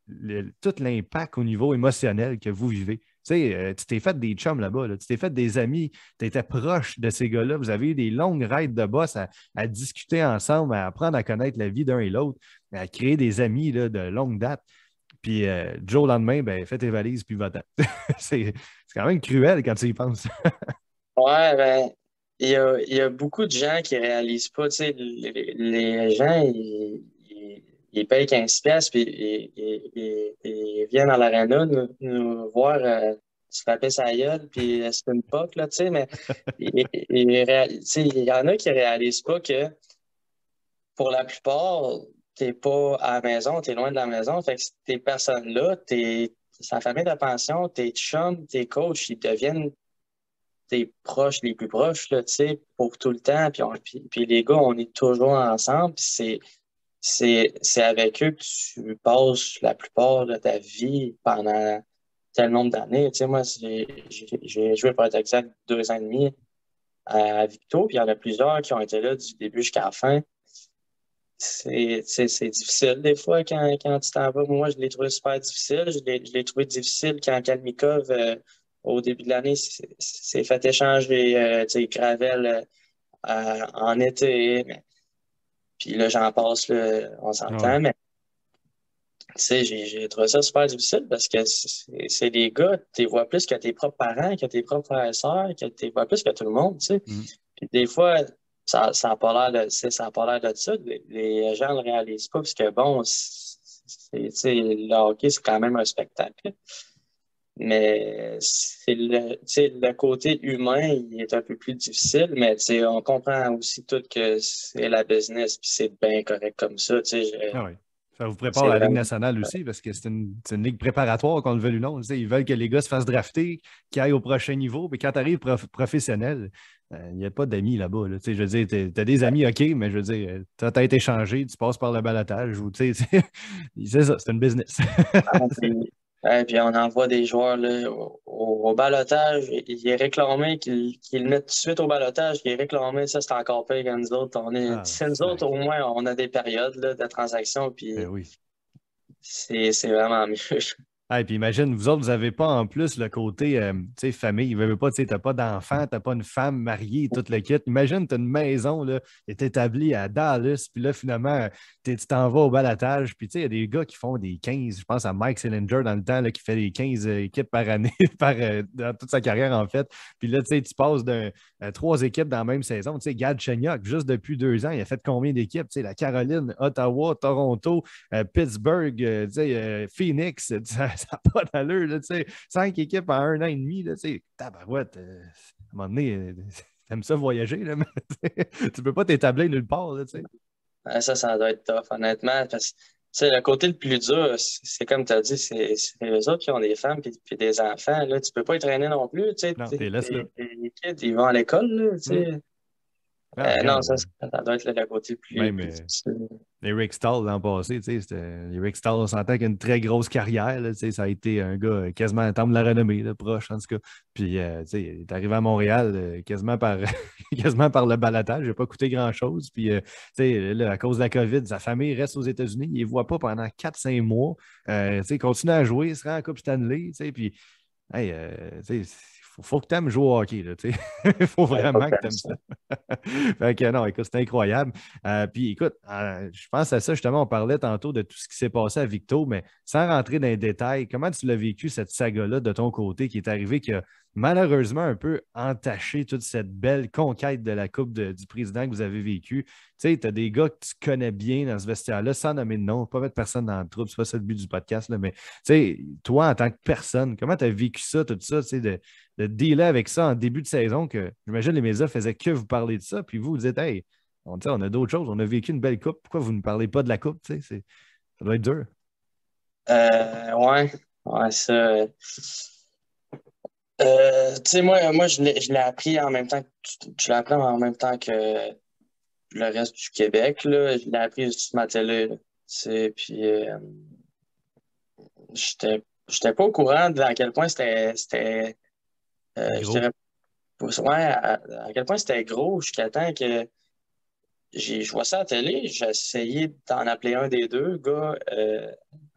A: tout l'impact au niveau émotionnel que vous vivez. Tu sais, tu t'es fait des chums là-bas, là. Tu t'es fait des amis, tu étais proche de ces gars-là. Vous avez eu des longues raids de boss à discuter ensemble, à apprendre à connaître la vie d'un et l'autre, à créer des amis là, de longue date. Puis Joe, le lendemain, ben, fais tes valises, puis va-t'en. C'est quand même cruel quand tu y penses.
B: Ouais, ben, il y a beaucoup de gens qui réalisent pas, tu sais, les gens, ils payent 15 pièces puis ils viennent à l'aréna nous voir se taper sa gueule, puis c'est une poque, là, tu sais, mais tu sais, il y en a qui réalisent pas que pour la plupart, t'es pas à la maison, t'es loin de la maison, fait que ces personnes-là, sa famille de pension, tes chums, tes coachs, ils deviennent tes proches les plus proches, là, tu sais, pour tout le temps. Puis les gars, on est toujours ensemble. Puis c'est avec eux que tu passes la plupart de ta vie pendant tel nombre d'années. Tu sais, moi, j'ai joué, pour être exact, 2 ans et demi à Victo. Puis il y en a plusieurs qui ont été là du début jusqu'à la fin. C'est difficile des fois quand tu t'en vas. Moi, je l'ai trouvé super difficile. Je l'ai trouvé difficile quand Kalmikov, au début de l'année, s'est fait échanger tu sais, Gravel en été. Puis là, j'en passe, là, on
A: Ouais.
B: s'entend. Mais tu sais, j'ai trouvé ça super difficile parce que c'est des gars, tu les vois plus que tes propres parents, que tes propres frères et sœurs, que tu les vois plus que tout le monde, tu sais.
A: Mm.
B: Puis des fois, ça n'a pas l'air de, ça a pas l'air de ça. Les gens ne le réalisent pas parce que bon, tu sais, le hockey, c'est quand même un spectacle. Mais c'est tu sais, le côté humain, il est un peu plus difficile, mais tu sais, on comprend aussi tout que c'est la business, puis c'est bien correct comme ça. Tu sais,
A: Ah oui. Ça vous prépare
B: c'est
A: à la Ligue
B: vraiment.
A: nationale aussi, parce que c'est une ligue préparatoire, qu'on le veuille ou non. Tu sais, ils veulent que les gars se fassent drafter, qu'ils aillent au prochain niveau. Puis quand tu arrives professionnel, il n'y a pas d'amis là-bas. Là. Tu sais, je veux dire, tu as des amis, OK, mais je veux dire, tu as été échangé, tu passes par le balotage. Ou, tu sais, c'est ça, c'est une business.
B: Puis on envoie des joueurs là, au balotage. Il est réclamé qu'ils le mettent tout de suite au balotage. Il est réclamé, ça c'est encore pire que nous autres.
A: Ah,
B: C'est nous autres, au
A: sac.
B: moins, on a des périodes là, de transaction,
A: Ben
B: puis
A: oui.
B: c'est vraiment mieux.
A: Ah, et puis imagine, vous autres, vous n'avez pas en plus le côté tu sais, famille. Tu n'as pas d'enfant, tu n'as pas une femme mariée, toute le kit. Imagine, tu as une maison là, est établie à Dallas, puis là, finalement, tu t'en vas au balatage. Puis tu sais, il y a des gars qui font des 15, je pense à Mike Sillinger dans le temps, là, qui fait des 15 équipes par année, dans toute sa carrière, en fait. Puis là, tu sais, tu passes trois équipes dans la même saison. Tu sais, Gad Chenyok, juste depuis 2 ans, il a fait combien d'équipes? Tu sais, la Caroline, Ottawa, Toronto, Pittsburgh, tu sais, Phoenix, ça n'a pas d'allure. Là, tu sais, 5 équipes en 1 an et demi. Là, tu sais, tabarouette, à un moment donné, t'aimes ça voyager, là, mais tu peux pas t'établir nulle part. Là, tu sais.
B: Ça doit être tough, honnêtement. Parce que, tu sais, le côté le plus dur, c'est comme tu as dit, c'est les autres qui ont des femmes puis des enfants. Là, tu peux pas les traîner non plus. Tu sais,
A: Non, t'es laisse là.
B: les kids, ils vont à l'école. Là, tu
A: Hum.
B: sais.
A: Ah,
B: Non,
A: regarde,
B: ça doit être le côté
A: même
B: plus difficile.
A: Eric Stahl l'an passé, tu sais, Eric Stahl, on s'entend qu'il a une très grosse carrière. Là, tu sais, ça a été un gars quasiment un temple de la renommée, là, proche en tout cas. Puis, tu sais, il est arrivé à Montréal quasiment quasiment par le balatage. Il n'a pas coûté grand-chose. Puis, tu sais, là, à cause de la COVID, sa famille reste aux États-Unis. Il ne les voit pas pendant 4 5 mois. Tu sais, il continue à jouer, il se rend en Coupe Stanley. Tu sais, puis, hey, tu sais, faut que tu aimes jouer au hockey. Là, tu sais. Il faut
B: Ouais, pas
A: vraiment que tu
B: comme
A: aimes
B: ça.
A: ça. Fait que non, écoute, c'est incroyable. Puis écoute, je pense à ça, justement, on parlait tantôt de tout ce qui s'est passé à Victo, mais sans rentrer dans les détails, comment tu l'as vécu, cette saga-là, de ton côté, qui est arrivée, qui a malheureusement un peu entaché toute cette belle conquête de la Coupe du président que vous avez vécue. Tu sais, tu as des gars que tu connais bien dans ce vestiaire-là, sans nommer de nom, pas mettre personne dans le trouble, c'est pas ça le but du podcast, là, mais tu sais, toi, en tant que personne, comment tu as vécu ça, tout ça, tu sais, de dealer avec ça en début de saison, que j'imagine les médias faisaient que vous parler de ça, puis vous dites, hey, on a d'autres choses, on a vécu une belle coupe, pourquoi vous ne parlez pas de la coupe? Tu sais, ça doit être dur.
B: Ouais. Ouais, ça. Tu sais, moi je l'ai appris en même temps je l'ai appris en même temps que le reste du Québec, là. Je l'ai appris sur ma télé, là. Tu sais, puis j'étais pas au courant de à quel point je
A: Gros.
B: dirais, ouais, à quel point c'était gros jusqu'à temps que je vois ça à la télé, j'ai essayé d'en appeler un des deux gars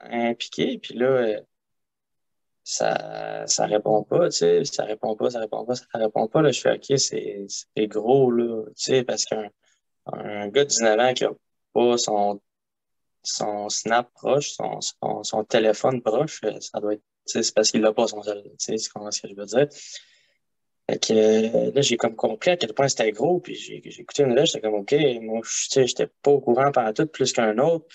B: impliqués, puis là, ça répond pas, tu sais, ça répond pas, ça répond pas, ça répond pas. Là, je fais OK, c'est gros, là, tu sais, parce qu'un gars de 19 ans qui a pas son Snap proche, son téléphone proche, ça doit être, tu sais, c'est parce qu'il l'a pas son téléphone, tu sais, c'est comment ce que je veux dire. Fait que là, j'ai comme compris à quel point c'était gros, puis j'ai écouté une lettre, j'étais comme OK, moi, tu sais, j'étais pas au courant pendant tout plus qu'un autre.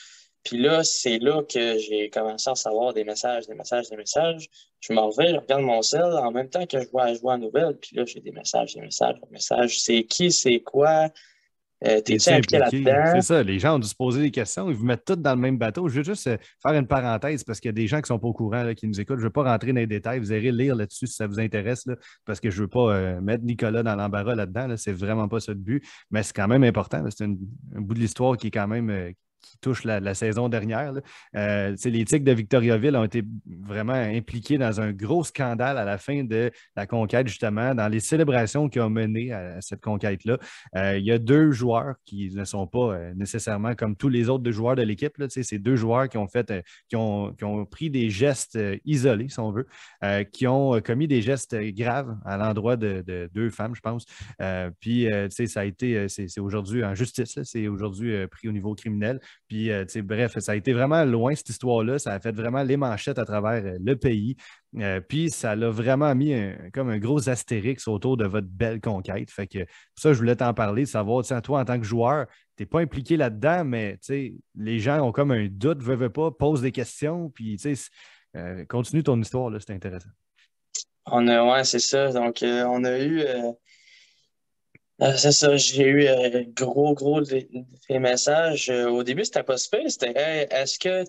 B: Puis là, c'est là que j'ai commencé à recevoir des messages, des messages, des messages. Je me reviens, je regarde mon cell en même temps que je vois la nouvelle, puis là, j'ai des messages, des messages, des messages. C'est qui, c'est quoi? T'es-tu
A: Es-tu
B: impliqué
A: impliqué? C'est
B: là-dedans?
A: ça, les gens ont dû se poser des questions, ils vous mettent tous dans le même bateau. Je veux juste faire une parenthèse parce qu'il y a des gens qui ne sont pas au courant, là, qui nous écoutent. Je ne veux pas rentrer dans les détails. Vous irez lire là-dessus si ça vous intéresse, là, parce que je ne veux pas mettre Nicolas dans l'embarras là-dedans. Là. C'est vraiment pas ça le but, mais c'est quand même important. C'est un bout de l'histoire qui est quand même qui touche la saison dernière. Là. Les Tigres de Victoriaville ont été vraiment impliqués dans un gros scandale à la fin de la conquête, justement, dans les célébrations qui ont mené à cette conquête-là. Il y a deux joueurs qui ne sont pas nécessairement comme tous les autres deux joueurs de l'équipe. Là, c'est deux joueurs qui ont fait, qui ont pris des gestes isolés, si on veut, qui ont commis des gestes graves à l'endroit de deux femmes, je pense. Puis, ça a été, c'est aujourd'hui en justice, c'est aujourd'hui pris au niveau criminel. Puis, bref, ça a été vraiment loin, cette histoire-là. Ça a fait vraiment les manchettes à travers le pays. Puis, ça l'a vraiment mis comme un gros astérix autour de votre belle conquête. Fait que ça, je voulais t'en parler, de savoir, toi, en tant que joueur, tu n'es pas impliqué là-dedans, mais les gens ont comme un doute, veulent pas, posent des questions, puis continue ton histoire, là, c'est intéressant.
B: Ouais, c'est ça. Donc, on a eu, c'est ça, j'ai eu gros des messages. Au début, c'était pas super. C'était Hey, est-ce que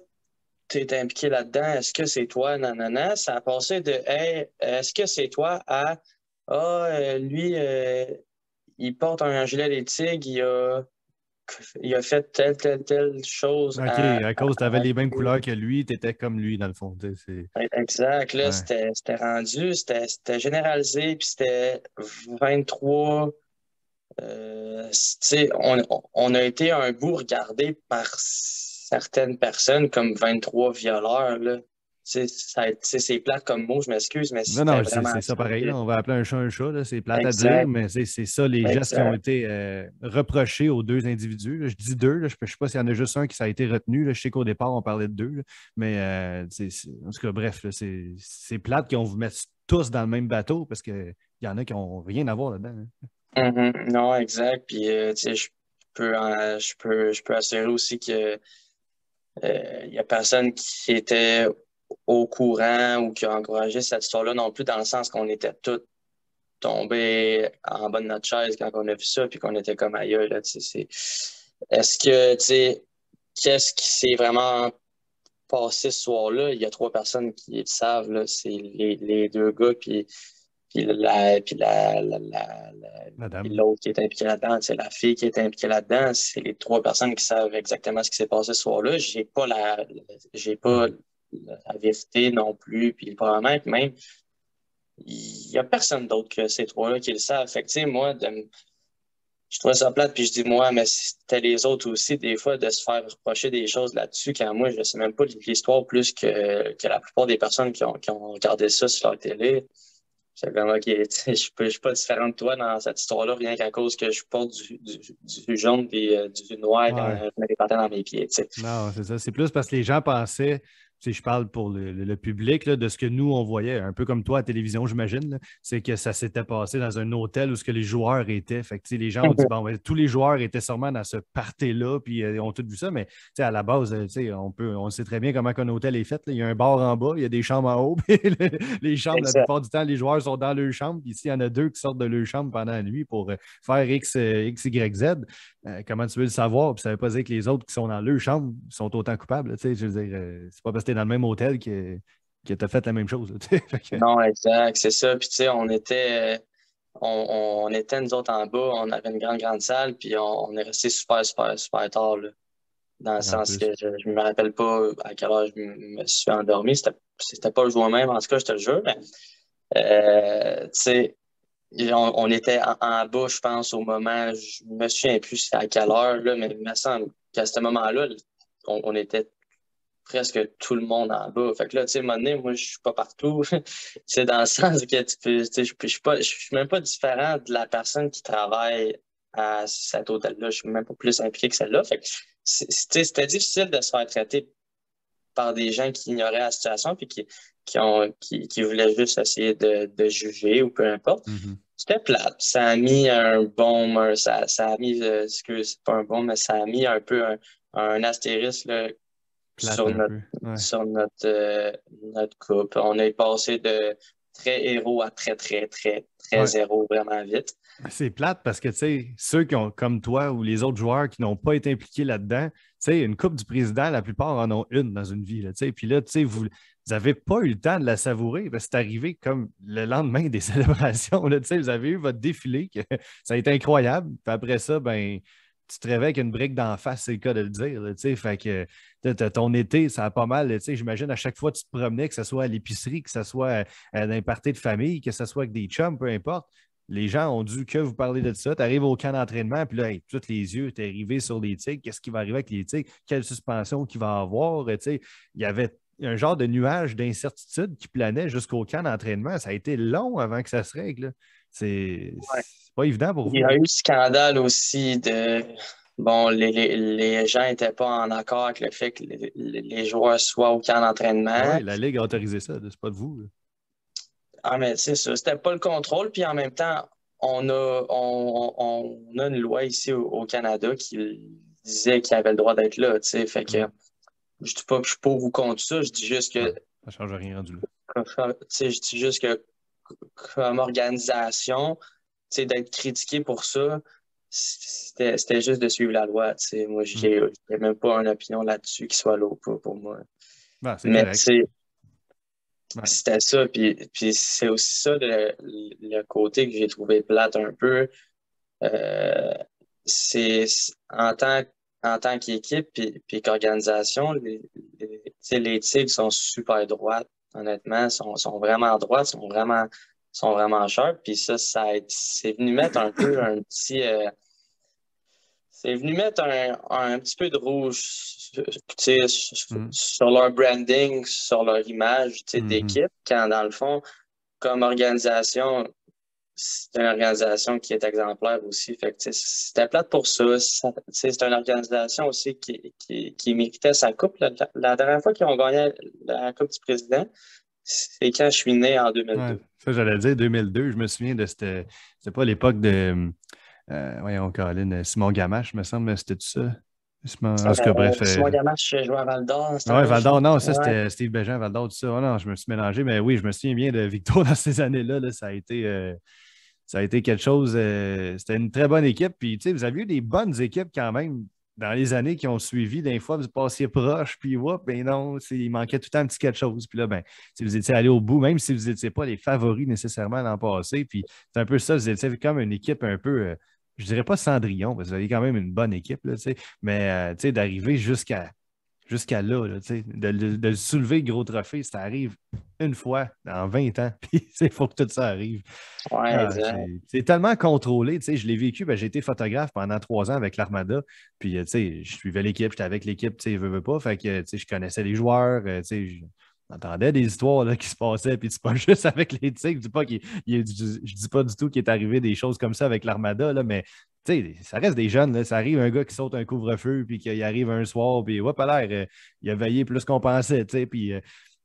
B: tu es impliqué là-dedans? Est-ce que c'est toi? Nanana. Ça a passé de Hey, est-ce que c'est toi à Ah, lui, il porte un gilet des tigres, il a fait telle chose
A: OK, à cause tu avais les mêmes couleurs que lui, tu étais comme lui, dans le fond.
B: Exact. Là,
A: Ouais.
B: c'était rendu, c'était généralisé, puis c'était 23. Tu sais, on a été un bout regardé par certaines personnes comme 23 violeurs, là. C'est plate comme mot, je m'excuse, mais
A: Non,
B: c'était
A: non,
B: vraiment
A: c'est ça
B: ça,
A: pareil.
B: là.
A: Là. On va appeler un chat. Là. C'est plate à dire,
B: Exact,
A: mais c'est ça les gestes qui ont
B: exact.
A: été reprochés aux deux individus. Là. Je dis deux. Là. Je ne sais pas s'il y en a juste un qui ça a été retenu. Là. Je sais qu'au départ, on parlait de deux. Là. Mais en tout cas, bref, là, c'est plate qu'on vous mette tous dans le même bateau parce qu'il y en a qui n'ont rien à voir là-dedans. Hein.
B: Mhm. Non, exact. Puis, tu sais, je peux assurer aussi que il y a personne qui était au courant ou qui a encouragé cette histoire-là non plus, dans le sens qu'on était tous tombés en bas de notre chaise quand on a vu ça, puis qu'on était comme ailleurs, là, tu sais, est-ce que, tu sais, qu'est-ce qui s'est vraiment passé ce soir-là? Il y a trois personnes qui le savent, là, c'est les deux gars, puis
A: Madame.
B: l'autre qui est impliqué là-dedans, c'est la fille qui est impliquée là-dedans. C'est les trois personnes qui savent exactement ce qui s'est passé ce soir-là. J'ai pas
A: Mhm.
B: la vérité non plus. Puis probablement que même, il y a personne d'autre que ces trois-là qui le savent. Fait que, tu sais, moi, je trouvais ça plate, puis je dis, moi, mais c'était les autres aussi, des fois, de se faire reprocher des choses là-dessus, quand moi, je sais même pas l'histoire plus que la plupart des personnes qui ont regardé ça sur leur télé. C'est comme, OK, tu sais, je suis pas différent de toi dans cette histoire-là, rien qu'à cause que je porte du jaune et du noir quand
A: Ouais.
B: je mets des patins dans mes pieds, tu sais.
A: Non, c'est ça. C'est plus parce que les gens pensaient, je parle pour le public, là, de ce que nous, on voyait, un peu comme toi à la télévision, j'imagine, là, c'est que ça s'était passé dans un hôtel où ce que les joueurs étaient. Fait que, les gens ont dit, bon, ben, tous les joueurs étaient sûrement dans ce party-là, puis ils ont tout vu ça, mais à la base, on sait très bien comment un hôtel est fait. Là. Il y a un bar en bas, il y a des chambres en haut, puis les chambres, la
B: Exact.
A: plupart du temps, les joueurs sont dans leur chambre, puis s'il y en a deux qui sortent de leur chambre pendant la nuit pour faire X, Y, Z, comment tu veux le savoir? Puis ça ne veut pas dire que les autres qui sont dans leur chambre sont autant coupables. Je veux dire, c'est pas parce que tu es dans le même hôtel que que tu as fait la même chose.
B: Non, exact, c'est ça. Puis, tu sais, on était, nous autres, en bas, on avait une grande salle, puis on est resté super tard, là. Dans le
A: En
B: sens
A: plus.
B: que je me rappelle pas à quelle heure je me suis endormi. C'était pas le jour même, en tout cas, je te le jure. Mais, tu sais, on était en bas, je pense, au moment, je me souviens plus c'était à quelle heure, là, mais il me semble qu'à ce moment-là, on était presque tout le monde en bas. Fait que là, tu sais, à un moment donné, moi, je suis pas partout. C'est dans le sens que tu peux, tu sais, je suis même pas différent de la personne qui travaille à cet hôtel-là. Je suis même pas plus impliqué que celle-là. Fait que, tu sais, c'était difficile de se faire traiter par des gens qui ignoraient la situation puis qui voulaient juste essayer de juger ou peu importe.
A: Mhm.
B: C'était plate. Ça a mis un baume, ça a mis, excuse, c'est pas un baume, mais ça a mis un peu un astérisque là,
A: Plate
B: sur
A: un
B: notre,
A: peu. Ouais.
B: sur notre, notre couple. On est passé de très héros à très
A: Ouais.
B: zéro vraiment vite.
A: C'est plate parce que, tu sais, ceux qui ont, comme toi ou les autres joueurs qui n'ont pas été impliqués là-dedans, tu sais, une coupe du président, la plupart en ont une dans une vie, là, tu sais. Puis là, tu sais, vous n'avez pas eu le temps de la savourer parce que c'est arrivé comme le lendemain des célébrations, là, tu sais, vous avez eu votre défilé, que ça a été incroyable. Puis après ça, ben, tu te réveilles avec une brique d'en face, c'est le cas de le dire, là, tu sais. Fait que ton été, ça a pas mal, tu sais, j'imagine à chaque fois que tu te promenais, que ce soit à l'épicerie, que ce soit dans un party de famille, que ce soit avec des chums, peu importe. Les gens ont dû que vous parler de ça. Tu arrives au camp d'entraînement, puis là, hey, tous les yeux, tu es arrivé sur les tigres. Qu'est-ce qui va arriver avec les tigres? Quelle suspension qu'il va avoir? Tu sais, il y avait un genre de nuage d'incertitude qui planait jusqu'au camp d'entraînement. Ça a été long avant que ça se règle, là.
B: Ouais.
A: C'est pas évident pour
B: Il y
A: vous,
B: a
A: là.
B: eu le scandale aussi de. Bon, les gens n'étaient pas en accord avec le fait que les joueurs soient au camp d'entraînement.
A: Oui, la Ligue a autorisé ça, c'est pas de vous, là.
B: Ah, mais c'est ça, c'était pas le contrôle. Puis en même temps, on a une loi ici au Canada qui disait qu'il avait le droit d'être là, tu sais. Fait que
A: Mm.
B: je dis pas que je suis pour ou contre ça, je dis juste
A: Non,
B: que,
A: ça ne change rien rendu là.
B: tu sais, je dis juste que comme organisation, tu sais, d'être critiqué pour ça, c'était juste de suivre la loi, tu sais. Moi,
A: Mm.
B: j'ai même pas une opinion là-dessus qui soit là ou pas pour moi.
A: Ben, c'est
B: Mais tu
A: correct.
B: sais,
A: Ouais.
B: c'était ça, puis c'est aussi ça le côté que j'ai trouvé plate un peu. Euh, c'est en tant qu'équipe puis qu'organisation, tu sais, les Tigres sont super droites, honnêtement, sont vraiment droites, sont vraiment sharp. Puis c'est venu mettre un peu un petit c'est venu mettre un petit peu de rouge tu sais,
A: Mm.
B: sur leur branding, sur leur image tu sais,
A: Mhm.
B: d'équipe, quand dans le fond, comme organisation, c'est une organisation qui est exemplaire aussi. Fait que, tu sais, c'était plate pour ça. Tu sais, c'est une organisation aussi qui méritait sa coupe. La dernière fois qu'ils ont gagné la Coupe du Président, c'est quand je suis né en
A: Ouais,
B: 2002.
A: ça, j'allais dire 2002. Je me souviens de cette. C'était pas l'époque de. Voyons, Colin, Simon Gamache, me semble, c'était tout ça. En tout cas, bref.
B: Simon Gamache jouait à Val d'Or à ce
A: Ouais,
B: temps-là,
A: Val
B: je
A: d'Or,
B: pense.
A: non, ça
B: Ouais.
A: c'était Steve Bégin, Val d'Or, tout ça. Oh, non, je me suis mélangé, mais oui, je me souviens bien de Victor dans ces années-là. Là, ça a été quelque chose. C'était une très bonne équipe. Puis, tu sais, vous avez eu des bonnes équipes quand même dans les années qui ont suivi. Des fois, vous passiez proche, puis whoop, ben non, il manquait tout le temps un petit quelque chose. Puis là, ben, si vous étiez allé au bout, même si vous n'étiez pas les favoris nécessairement l'an passé. Puis c'est un peu ça, vous étiez comme une équipe un peu. Je dirais pas Cendrillon, parce que vous avez quand même une bonne équipe, là, tu sais, mais tu sais, d'arriver jusqu'à là, tu sais, de soulever le gros trophée, ça arrive une fois dans 20 ans, puis il faut que tout ça arrive.
B: Ouais,
A: Ah,
B: exact.
A: c'est tellement contrôlé, tu sais, je l'ai vécu, ben, j'ai été photographe pendant 3 ans avec l'Armada, puis tu sais, je suivais l'équipe, j'étais avec l'équipe, tu sais, veux pas, fait que tu sais, je connaissais les joueurs, tu sais, j'entendais des histoires là, qui se passaient, puis c'est pas juste avec les Tigres, je dis pas du tout qu'il est arrivé des choses comme ça avec l'Armada, là, mais tu sais, ça reste des jeunes, là. Ça arrive un gars qui saute un couvre-feu, puis qu'il arrive un soir, puis hop, à l'air, il a veillé plus qu'on pensait, tu sais, puis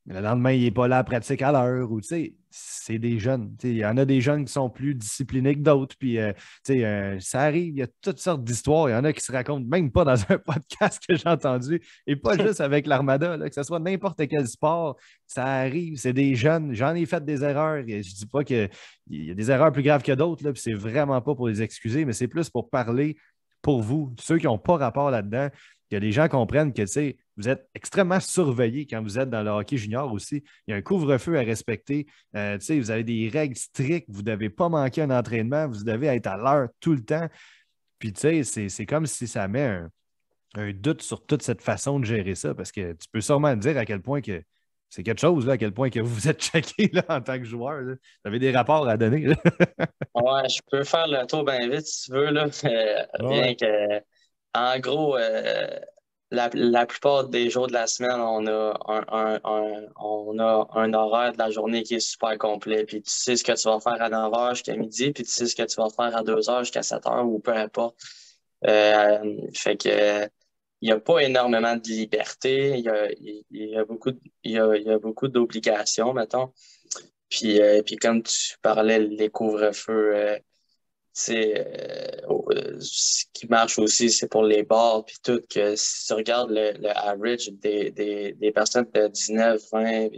A: le lendemain, il n'est pas là à la pratique à l'heure, ou tu sais, c'est des jeunes. Tu sais, il y en a des jeunes qui sont plus disciplinés que d'autres, puis tu sais, ça arrive, il y a toutes sortes d'histoires. Il y en a qui se racontent même pas dans un podcast que j'ai entendu, et pas juste avec l'Armada, là, que ce soit n'importe quel sport, ça arrive, c'est des jeunes. J'en ai fait des erreurs, et je dis pas qu'il y a des erreurs plus graves que d'autres, là, puis c'est vraiment pas pour les excuser, mais c'est plus pour parler pour vous, ceux qui n'ont pas rapport là-dedans, que les gens comprennent que, tu sais, vous êtes extrêmement surveillé quand vous êtes dans le hockey junior aussi. Il y a un couvre-feu à respecter. Vous avez des règles strictes. Vous ne devez pas manquer un entraînement. Vous devez être à l'heure tout le temps. Puis, c'est comme si ça met un doute sur toute cette façon de gérer ça, parce que tu peux sûrement dire à quel point que c'est quelque chose, là, à quel point que vous vous êtes checké là, en tant que joueur. Là. Vous avez des rapports à donner. Là.
B: Ouais, je peux faire le tour bien vite si tu veux, là. Rien
A: Ouais.
B: que, en gros, la plupart des jours de la semaine, on a un horaire de la journée qui est super complet. Puis tu sais ce que tu vas faire à 9h jusqu'à midi, puis tu sais ce que tu vas faire à 2h jusqu'à 7h ou peu importe. Fait que il n'y a pas énormément de liberté. Il y a beaucoup, il y a beaucoup d'obligations, mettons. Puis comme tu parlais, les couvre-feux, ce qui marche aussi, c'est pour les bars, puis tout, que si tu regardes le average des personnes de 19, 20,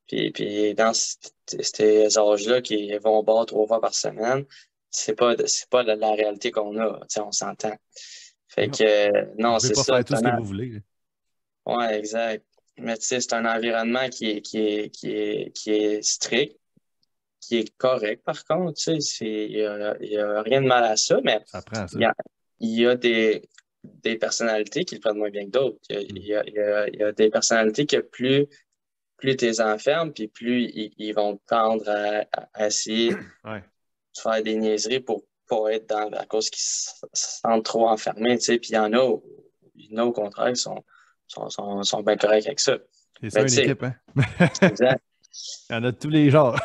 B: puis dans ces âges-là qui vont au bar 3 fois par semaine, c'est pas la réalité qu'on a, tu sais, on s'entend. Fait
A: Non.
B: que,
A: Vous ne
B: non,
A: pouvez
B: c'est
A: pas
B: ça.
A: faire tout ce que vous voulez. Là.
B: Ouais, exact. Mais tu sais, c'est un environnement qui est strict, qui est correct, par contre, tu sais, il y a rien de mal à ça, mais
A: Ça prend
B: il
A: ça.
B: y a, il y a des personnalités qui le prennent moins bien que d'autres. Il y a des personnalités que plus tu les enfermes, puis plus ils vont tendre à essayer de
A: Ouais.
B: faire des niaiseries pour pas être à cause qu'ils se sentent trop enfermés, tu sais, puis il y en a au contraire qui sont bien corrects avec ça.
A: C'est ça
B: Mais
A: une
B: tu sais,
A: équipe, hein?
B: exact.
A: Il y en a de tous les genres.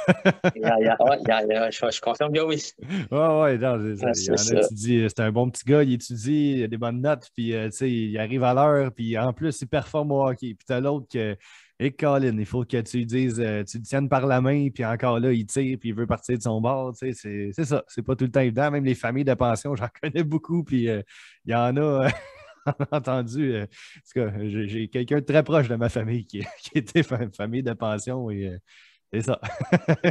B: Ouais, je confirme que oui.
A: Ouais, ouais, non, c'est ça.
B: Ouais,
A: Il y
B: c'est
A: en a,
B: ça.
A: tu dis, c'est un bon petit gars, il étudie, il a des bonnes notes, puis tu sais, il arrive à l'heure, puis en plus, il performe au hockey. Puis t'as l'autre que, et Colin, il faut que tu lui dises, tu le tiennes par la main, puis encore là, il tire, puis il veut partir de son bord. Tu sais, c'est ça. C'est pas tout le temps évident. Même les familles de pension, j'en connais beaucoup, puis il y en a. Entendu. En tout cas, j'ai quelqu'un de très proche de ma famille qui était famille de pension et c'est ça.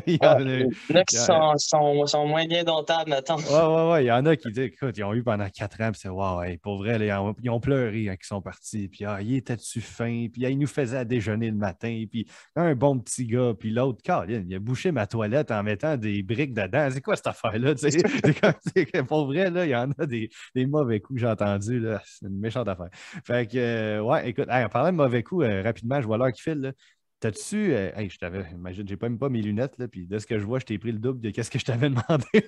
A: Il y
B: Ouais,
A: en a,
B: il y en a qui
A: il y a-
B: sont moins bien domptables, mettons.
A: ouais, ouais, ouais. Il y en a qui disent, écoute, ils ont eu pendant 4 ans, puis c'est wow, hey, pour vrai, là, ils ont pleuré quand ils sont partis. Puis il était-tu fin, puis il nous faisait à déjeuner le matin, puis un bon petit gars, puis l'autre, Colin, il a bouché ma toilette en mettant des briques dedans. C'est quoi cette affaire-là? Tu sais? Pour vrai, là, il y en a des mauvais coups que j'ai entendus. Là. C'est une méchante affaire. Fait que, ouais, écoute, hey, en parlant de mauvais coups, rapidement, je vois l'heure qui file. Là. T'as-tu. Hey, je t'avais. Imagine, j'ai pas même pas mes lunettes, là, puis de ce que je vois, je t'ai pris le double de qu'est-ce que je t'avais demandé.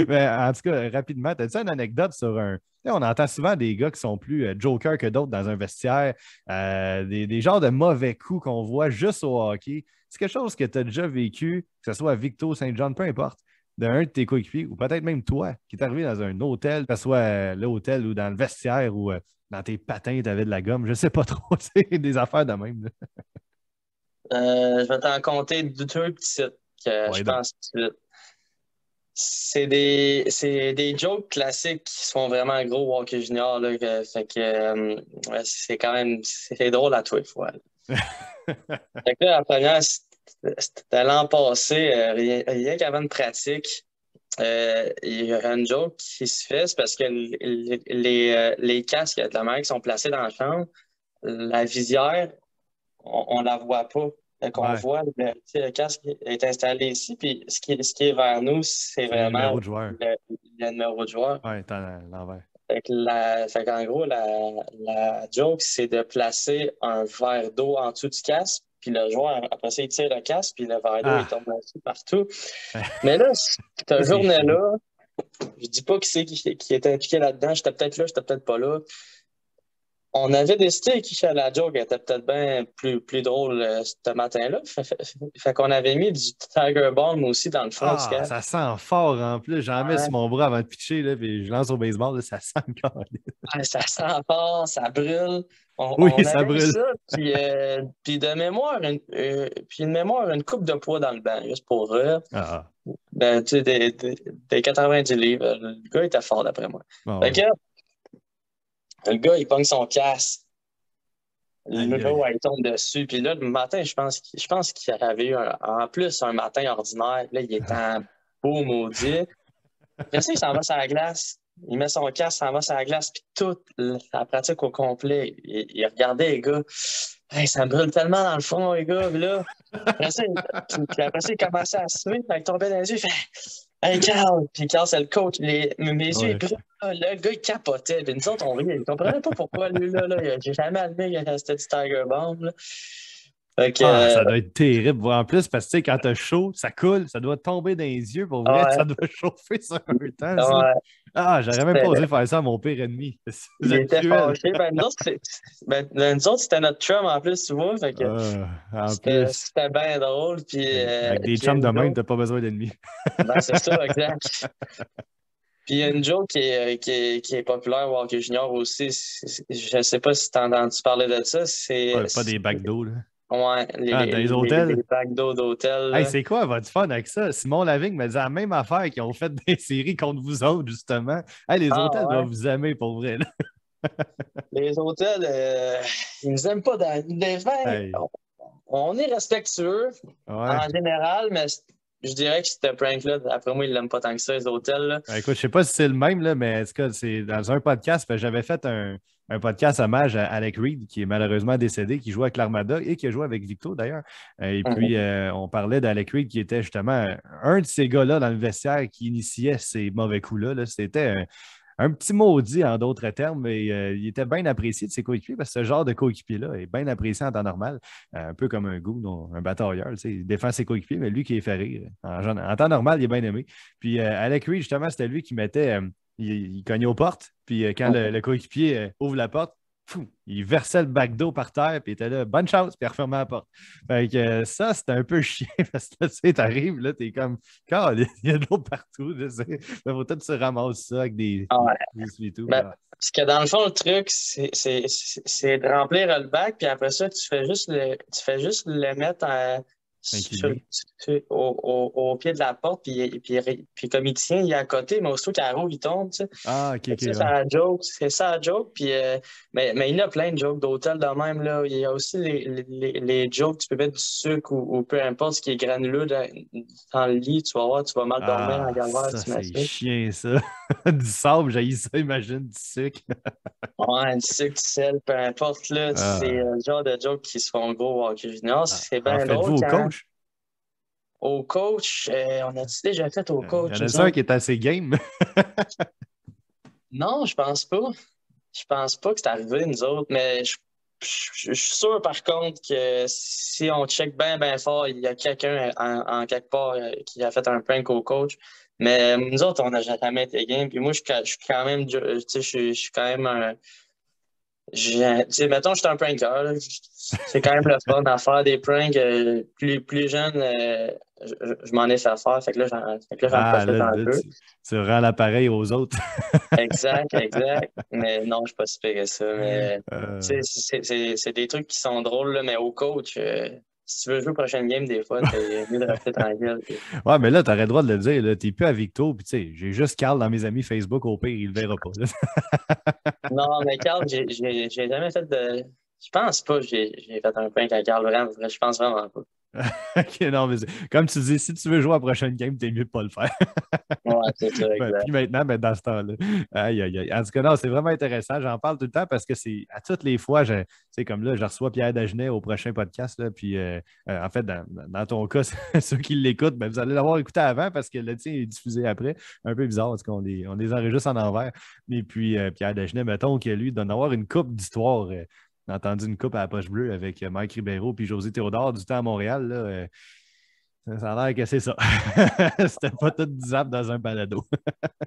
A: Mais en tout cas, rapidement, t'as-tu une anecdote sur un. Tu sais, on entend souvent des gars qui sont plus jokers que d'autres dans un vestiaire, des genres de mauvais coups qu'on voit juste au hockey. C'est quelque chose que tu as déjà vécu, que ce soit à Victo, Saint-Jean, peu importe, d'un de tes coéquipiers, ou peut-être même toi, qui est arrivé dans un hôtel, que ce soit l'hôtel ou dans le vestiaire ou dans tes patins, tu avais de la gomme, je sais pas trop, tu sais, des affaires de même. Là.
B: Je vais t'en compter deux petites que je
A: Ouais, donc.
B: pense tout de suite. C'est des jokes classiques qui sont vraiment gros au hockey junior. Là, fait que ouais, c'est quand même c'est drôle à tous les fois. Là. Fait que là, la première, c'était l'an passé, rien qu'avant une pratique. Il y aura une joke qui se fait, c'est parce que les casques de la mer qui sont placés dans la chambre, la visière, on la voit pas. Fait qu'on
A: Ouais,
B: voit tu sais, le casque est installé ici, puis ce qui est vers nous, c'est
A: c'est les
B: vraiment
A: numéros de joueurs.
B: le numéro de joueur.
A: Ouais, t'es à l'envers.
B: Fait qu'en gros, la joke, c'est de placer un verre d'eau en dessous du casque, puis le joueur, après ça, il tire le casque, puis le verre d'eau, il
A: Ah!
B: tombe dessus partout. Mais là, cette
A: Ça, c'est chiant.
B: journée-là, je dis pas qui c'est qui était impliqué là-dedans, j'étais peut-être pas là. On avait décidé que la joke était peut-être bien plus drôle ce matin-là. Fait qu'on avait mis du Tiger Balm aussi dans le fond du
A: Ah,
B: casque.
A: ça sent fort en plus. J'en mets sur
B: Ouais.
A: mon bras avant de pitcher, là, puis je lance au baseball, là, ça sent encore.
B: Ouais, ça sent fort, ça brûle.
A: Oui,
B: On
A: ça
B: avait mis
A: brûle.
B: ça, puis de mémoire, puis une mémoire, une coupe de poids dans le banc, juste pour rire.
A: Ah,
B: Ben, tu sais, des 90 livres. Le gars était fort d'après moi.
A: ah
B: Fait
A: ouais.
B: que le gars, il pogne son casque.
A: Aïe,
B: L'eau,
A: aïe.
B: elle tombe dessus. Puis là, le matin, je pense qu'il avait eu en plus un matin ordinaire. Là, il est en beau maudit. Après ça, il s'en va sur la glace. il met son casque, s'en va sur la glace, puis toute la pratique au complet, il regardait les gars. Hey, ça me brûle tellement dans le front, les gars. Puis là, après ça, il commençait à suer, puis il tombait dans les yeux, il fait Hey, Carl! Puis Carl, c'est le coach. Mes yeux, ils brûlent. Le gars, il capotait. Puis nous autres, on riait. Il ne comprenait pas pourquoi, lui, là. J'ai jamais admis qu'il restait du Tiger Bomb, là. Fait que,
A: ça doit être terrible. En plus, parce que quand t'as chaud, ça coule, ça doit tomber dans les yeux. Pour vrai,
B: ouais,
A: ça doit chauffer sur un temps, ça.
B: ouais.
A: J'aurais même pas osé faire ça à mon pire ennemi.
B: Il était fâché. Nous autres, c'était notre chum en plus, tu vois. Fait que
A: en plus.
B: c'était bien drôle. Puis,
A: avec des chums de même, t'as pas besoin d'ennemis.
B: Ben, c'est ça, exact. Puis il y a une joke qui est populaire au hockey junior aussi. Je ne sais pas si tu as entendu parler de ça.
A: Pas des bacs d'eau, là.
B: Ouais,
A: dans les hôtels.
B: Les bacs d'eau d'hôtel.
A: Hey, c'est quoi votre fun avec ça? Simon Lavigne me dit la même affaire qu'ils ont fait des séries contre vous autres, justement. Hey, les hôtels doivent vous aimer pour vrai. Là.
B: Les hôtels, ils nous aiment pas dans les vins. Hey. On est respectueux en général, mais je dirais que ce prank-là, après moi, ils l'aiment pas tant que ça, les hôtels. Là.
A: Écoute, je sais pas si c'est le même, là, mais en tout cas, c'est dans un podcast. J'avais fait un podcast hommage à Alec Reed, qui est malheureusement décédé, qui jouait avec l'Armada et qui a joué avec Victo d'ailleurs. Et puis, on parlait d'Alec Reed, qui était justement un de ces gars-là dans le vestiaire qui initiait ces mauvais coups-là. Là. C'était un petit maudit en d'autres termes, mais il était bien apprécié de ses coéquipiers parce que ce genre de coéquipier-là est bien apprécié en temps normal, un peu comme un goon, un batailleur. Il défend ses coéquipiers, mais lui qui est fait rire. En temps normal, il est bien aimé. Puis Alec Reed, justement, c'était lui qui mettait, il cognait aux portes, puis quand le coéquipier ouvre la porte, il versait le bac d'eau par terre, puis il était là, bonne chance, puis il refermait la porte. Fait que ça, c'était un peu chiant, parce que tu sais, t'arrives, là, t'es comme, il y a de l'eau partout, tu sais. Il faut peut-être se ramasser ça avec des et tout.
B: Parce que dans le fond, le truc, c'est de remplir le bac, puis après ça, tu fais juste le mettre au pied de la porte, puis comme il tient, il est à côté, mais aussitôt qu'il roule, il tombe, tu sais.
A: OK.
B: C'est ça la joke, puis, mais il y a plein de jokes d'hôtel de même, là. Il y a aussi les jokes, tu peux mettre du sucre ou peu importe ce qui est granuleux dans le lit, tu vas voir, tu vas mal dormir en galère.
A: Ça, c'est chiant, ça. Du sable, j'ai ça, imagine, du sucre.
B: Ouais, du sucre, du sel, peu importe, là. C'est le genre de jokes qui se font gros au hockey junior. C'est bien drôle.
A: Faites-vous au coach?
B: Au coach, on a-tu déjà fait au coach?
A: Il y en a un qui est assez game.
B: Non, je pense pas. Je pense pas que c'est arrivé, nous autres, mais je suis sûr, par contre, que si on check bien fort, il y a quelqu'un en quelque part qui a fait un prank au coach. Mais nous autres, on n'a jamais été game. Puis moi, je suis quand même, tu sais, je suis quand même un... mettons, je suis un pranker. Là. C'est quand même le fun d'en faire des pranks. Plus jeune, je m'en ai fait faire. Fait que là, j'en profite un peu.
A: Tu rends l'appareil aux autres.
B: Exact. Mais non, je ne suis pas si pire que ça. Mais c'est des trucs qui sont drôles, là, mais au coach, si tu veux jouer au prochain game, des fois, t'es mieux de rester tranquille.
A: Ouais, mais là, tu aurais le droit de le dire. Tu n'es plus à Victo. Puis, tu sais, j'ai juste Carl dans mes amis Facebook. Au pire, il ne le verra pas.
B: Non, mais Carl, j'ai jamais fait de. Je pense pas que j'ai fait un prank à Carl vraiment. Je pense vraiment pas.
A: OK, non, mais comme tu dis, si tu veux jouer à la prochaine game, t'es mieux de pas le faire.
B: Ouais, c'est ça, exact.
A: Puis maintenant, mais dans ce temps-là. Aïe. En tout cas, non, c'est vraiment intéressant. J'en parle tout le temps parce que c'est à toutes les fois, comme là, je reçois Pierre Dagenet au prochain podcast. Là, puis en fait, dans ton cas, ceux qui l'écoutent, ben, vous allez l'avoir écouté avant parce que le tien est diffusé après. Un peu bizarre parce qu'on on les enregistre en envers. Et puis Pierre Dagenet, mettons que lui, doit en avoir une coupe d'histoire. J'ai entendu une coupe à la poche bleue avec Mike Ribeiro puis José Théodore du temps à Montréal. Là, ça a l'air que c'est ça. C'était pas tout disable dans un balado.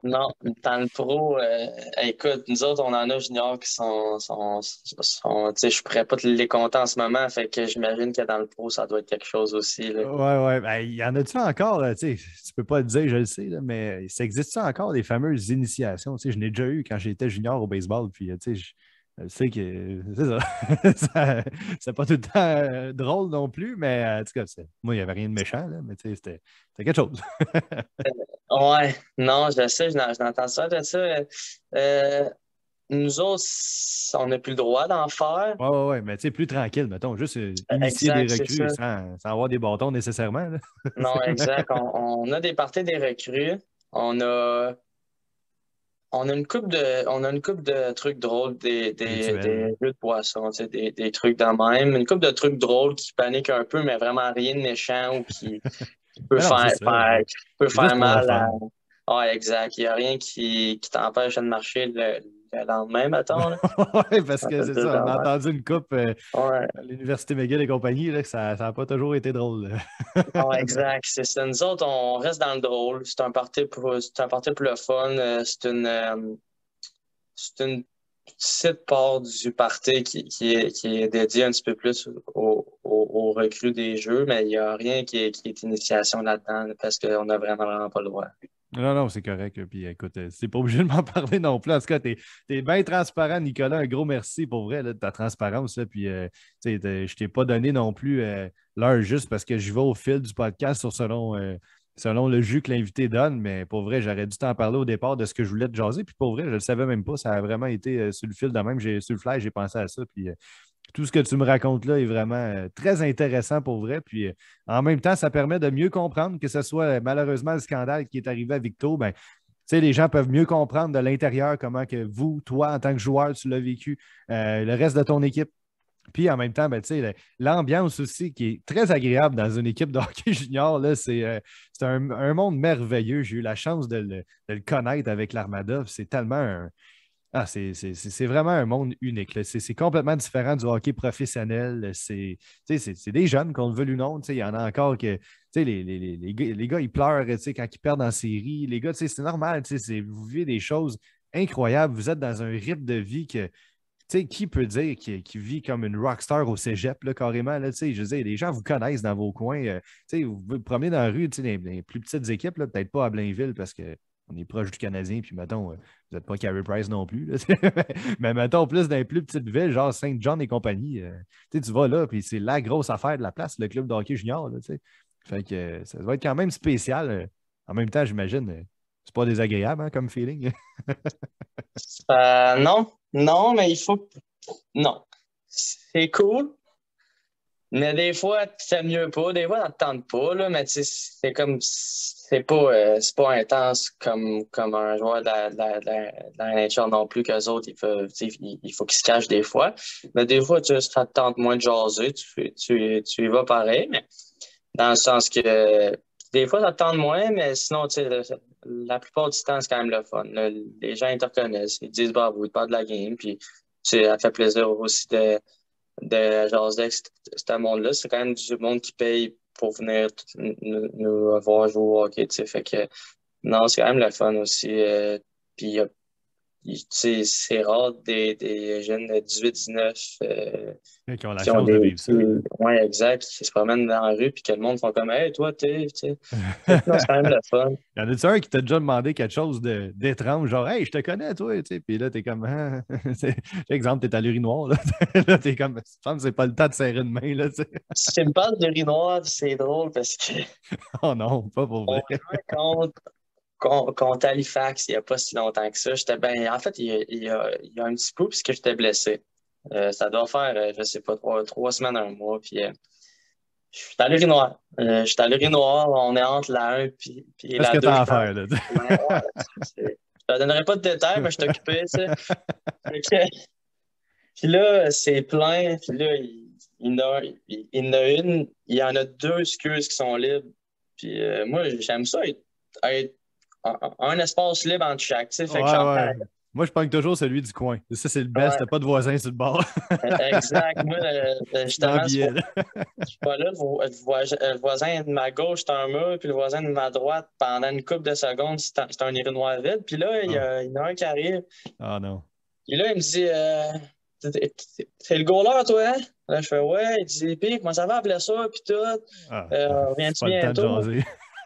B: Non, dans le pro, écoute, nous autres, on en a juniors qui sont tu sais, je pourrais pas te les compter en ce moment, fait que j'imagine que dans le pro, ça doit être quelque chose aussi. Là.
A: Ouais. Ben, y en a-tu encore, tu sais, tu peux pas le dire, je le sais, là, mais ça existe-tu encore des fameuses initiations? Tu sais, je n'ai déjà eu quand j'étais junior au baseball, puis tu sais, je sais que c'est ça. C'est pas tout le temps drôle non plus, mais en tout cas, moi, il n'y avait rien de méchant, là, mais tu sais, c'était quelque chose.
B: Ouais, non, je sais, j'entends ça de ça. Nous autres, on n'a plus le droit d'en faire.
A: Ouais, mais tu sais, plus tranquille, mettons, juste initier des recrues sans avoir des bâtons nécessairement. Là.
B: Non, exact. On a des parties des recrues. On a on a une couple de trucs drôles, des jeux de poisson, tu sais, des trucs de même. Une couple de trucs drôles qui paniquent un peu, mais vraiment rien de méchant ou qui peut
A: Mais non, c'est ça.
B: qui peut
A: C'est juste
B: faire
A: pour le
B: mal
A: fun.
B: à. Ouais, exact. Il n'y a rien qui t'empêche de marcher le lendemain, mettons, là.
A: Oui, parce
B: Un
A: que
B: peu
A: c'est
B: plus
A: ça, on a
B: normal.
A: entendu une coupe
B: Ouais.
A: à l'Université McGill et compagnie, là, que ça n'a pas toujours été drôle.
B: Ah,
A: Mais-
B: exact. C'est ça. Nous autres, on reste dans le drôle. C'est un party pour le fun. C'est une petite part du party qui est dédiée un petit peu plus aux recrues des jeux, mais il n'y a rien qui est initiation là-dedans parce qu'on n'a vraiment pas le droit.
A: Non, non, c'est correct. Puis écoute, c'est pas obligé de m'en parler non plus. En tout cas, t'es bien transparent, Nicolas. Un gros merci pour vrai là, de ta transparence. Là. Puis, tu sais, je t'ai pas donné non plus l'heure juste parce que je vais au fil du podcast selon le jus que l'invité donne. Mais pour vrai, j'aurais dû t'en parler au départ de ce que je voulais te jaser. Puis pour vrai, je le savais même pas. Ça a vraiment été sur le fil de même. Sur le fly, j'ai pensé à ça. Puis tout ce que tu me racontes là est vraiment très intéressant pour vrai. Puis en même temps, ça permet de mieux comprendre que ce soit malheureusement le scandale qui est arrivé à Victo. Ben, tu sais, les gens peuvent mieux comprendre de l'intérieur comment que vous, toi, en tant que joueur, tu l'as vécu, le reste de ton équipe. Puis en même temps, ben, tu sais, l'ambiance aussi qui est très agréable dans une équipe de hockey junior, là, c'est un monde merveilleux. J'ai eu la chance de le connaître avec l'Armada. C'est tellement c'est vraiment un monde unique. Là. C'est complètement différent du hockey professionnel. C'est des jeunes, qu'on le veuille ou non. Il y en a encore que les gars, ils pleurent quand ils perdent en série. Les gars, c'est normal. Vous vivez des choses incroyables. Vous êtes dans un rythme de vie que qui peut dire qu'il vit comme une rockstar au cégep, là, carrément? Là, je veux dire, les gens vous connaissent dans vos coins. Vous vous promenez dans la rue, les plus petites équipes, peut-être pas à Blainville parce qu'on est proche du Canadien, puis mettons, vous n'êtes pas Carey Price non plus. Là, mais mettons, plus dans les plus petites villes, genre Saint-John et compagnie, tu vas là, puis c'est la grosse affaire de la place, le club de hockey junior. Là, fait que ça va être quand même spécial. En même temps, j'imagine, c'est pas désagréable hein, comme feeling.
B: Non, non, mais il faut. Non. C'est cool, mais des fois, c'est mieux pas. Des fois, ça te tente pas, là, mais tu sais, c'est comme. C'est pas intense comme un joueur de la NHL non plus, qu'eux autres, ils peuvent, tu sais, il faut qu'ils se cachent des fois. Mais des fois, ça te tente moins de jaser, tu y vas pareil, mais dans le sens que des fois, ça te tente moins, mais sinon, tu sais, la plupart du temps, c'est quand même le fun. Là. Les gens, ils te reconnaissent, ils te disent bravo, ils te parlent de la game, puis tu sais, ça te fait plaisir aussi de jaser avec ce monde-là. C'est quand même du monde qui paye pour venir nous voir jouer au hockey, tu sais. Fait que non, c'est quand même le fun aussi. Puis tu sais, c'est rare des jeunes de 18-19
A: Qui ont la
B: qui ont
A: chance de vivre ça.
B: ouais, exact, qui se promènent dans la rue puis que le monde font comme hey, toi, tu sais. Fait que non, c'est quand même le fun.
A: Y en a-tu un qui t'a déjà demandé quelque chose d'étrange, genre Hey, je te connais, toi, tu sais, puis là, t'es comme ah. Exemple, t'es à l'urinoir, là, là t'es comme je pense que c'est pas le temps de serrer une main, là, tu sais.
B: Si tu me parles de Renoir, c'est drôle parce que
A: Oh non, pas pour
B: on
A: vrai.
B: jouait contre Halifax il n'y a pas si longtemps que ça. J'étais ben, en fait, il y a un petit peu puisque j'étais blessé. Ça doit faire, je sais pas, 3 semaines, un mois. Puis je suis à l'urinoir. Je suis à l'urinoir, on est entre la 1 puis
A: Qu'est-ce
B: la
A: que
B: 2.
A: t'as à faire, là?
B: Ouais, je te donnerai pas de détails, mais je suis occupé, tu sais. Fait que- Puis là, c'est plein. Puis là, il y en a une, il y en a deux excuses qui sont libres. Puis moi, j'aime ça être un espace libre entre chaque, tu sais. Fait que
A: Ouais,
B: j'en prends.
A: ouais. Moi, je pogne toujours celui du coin. Ça, c'est le best.
B: Ouais,
A: T'as pas de voisin sur le bord.
B: exact. Moi,
A: Tu t'en
B: justement,
A: billet, là.
B: je suis pas là. Le voisin de ma gauche, c'est un mur, puis le voisin de ma droite, pendant une couple de secondes, c'est un urinoir vide. Puis là,
A: Oh.
B: il y en a un qui arrive.
A: Oh non.
B: Puis là, il me dit c'est le goaler, toi, hein? Là, je fais ouais. Il dit puis comment ça va, la blessure, puis tout.
A: Ah, c'est
B: Reviens-tu
A: pas le temps de
B: bientôt?
A: jaser.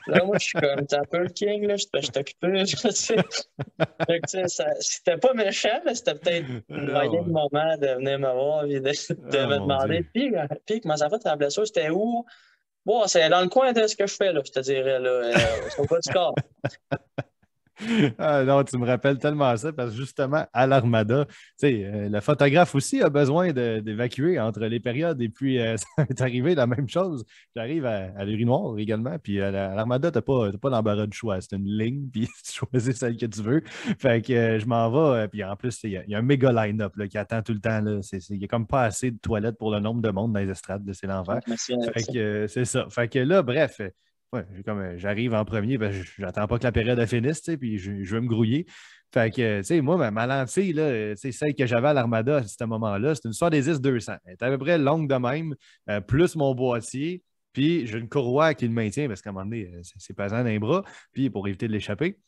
B: Là, moi, je suis comme, t'es un peu le king, là, je suis occupé. Tu sais. Fait que, tu sais, c'était pas méchant, mais c'était peut-être moyen de
A: Non.
B: moment de venir me voir et de
A: Ah,
B: me
A: mon
B: demander,
A: Dieu.
B: puis comment ça va, ta blessure, c'était où? Bon, c'est dans le coin de ce que je fais, là, je te dirais, là, au bas du corps.
A: Ah non, tu me rappelles tellement ça parce que justement, à l'Armada, tu sais, le photographe aussi a besoin d'évacuer entre les périodes et puis ça m'est arrivé la même chose. J'arrive à l'urinoir également, puis à l'Armada, tu n'as pas d'embarras de choix. C'est une ligne, puis tu choisis celle que tu veux. Fait que je m'en vais, puis en plus, il y a un méga line-up là, qui attend tout le temps. Là. Il n'y a comme pas assez de toilettes pour le nombre de monde dans les estrades, là, c'est l'enfer. Fait que c'est ça. Fait que là, bref. Ouais, j'arrive en premier, ben, j'attends pas que la période finisse, puis je veux me grouiller. Fait que, tu sais, moi, ma lentille, là, celle que j'avais à l'Armada à ce moment-là, c'était une 70-200. Elle est à peu près longue de même, plus mon boîtier, puis j'ai une courroie qui le maintient parce qu'à un moment donné, c'est pesant dans les bras, puis pour éviter de l'échapper.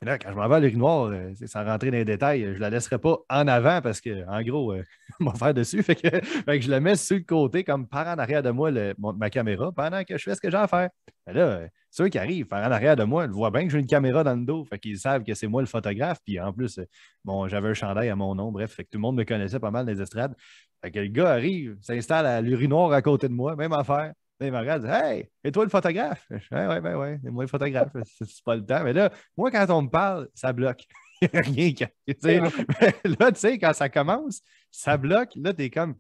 A: Et là, quand je m'en vais à l'urinoir, sans rentrer dans les détails, je ne la laisserai pas en avant parce que, en gros, on va faire dessus. Fait que je la mets sur le côté, comme par en arrière de moi, ma caméra, pendant que je fais ce que j'ai à faire. Mais là, ceux qui arrivent par en arrière de moi, ils voient bien que j'ai une caméra dans le dos. Fait qu'ils savent que c'est moi le photographe. Puis en plus, bon, j'avais un chandail à mon nom. Bref, fait que tout le monde me connaissait pas mal dans les estrades. Fait que le gars arrive, s'installe à l'urinoir à côté de moi, même affaire. Là, il me regarde, hey, et toi le photographe? Ouais, ben ouais, c'est moi le photographe. C'est pas le temps. Mais là, moi, quand on me parle, ça bloque. Il n'y a rien qui. Là, tu sais, quand ça commence, ça bloque. Là, t'es comme.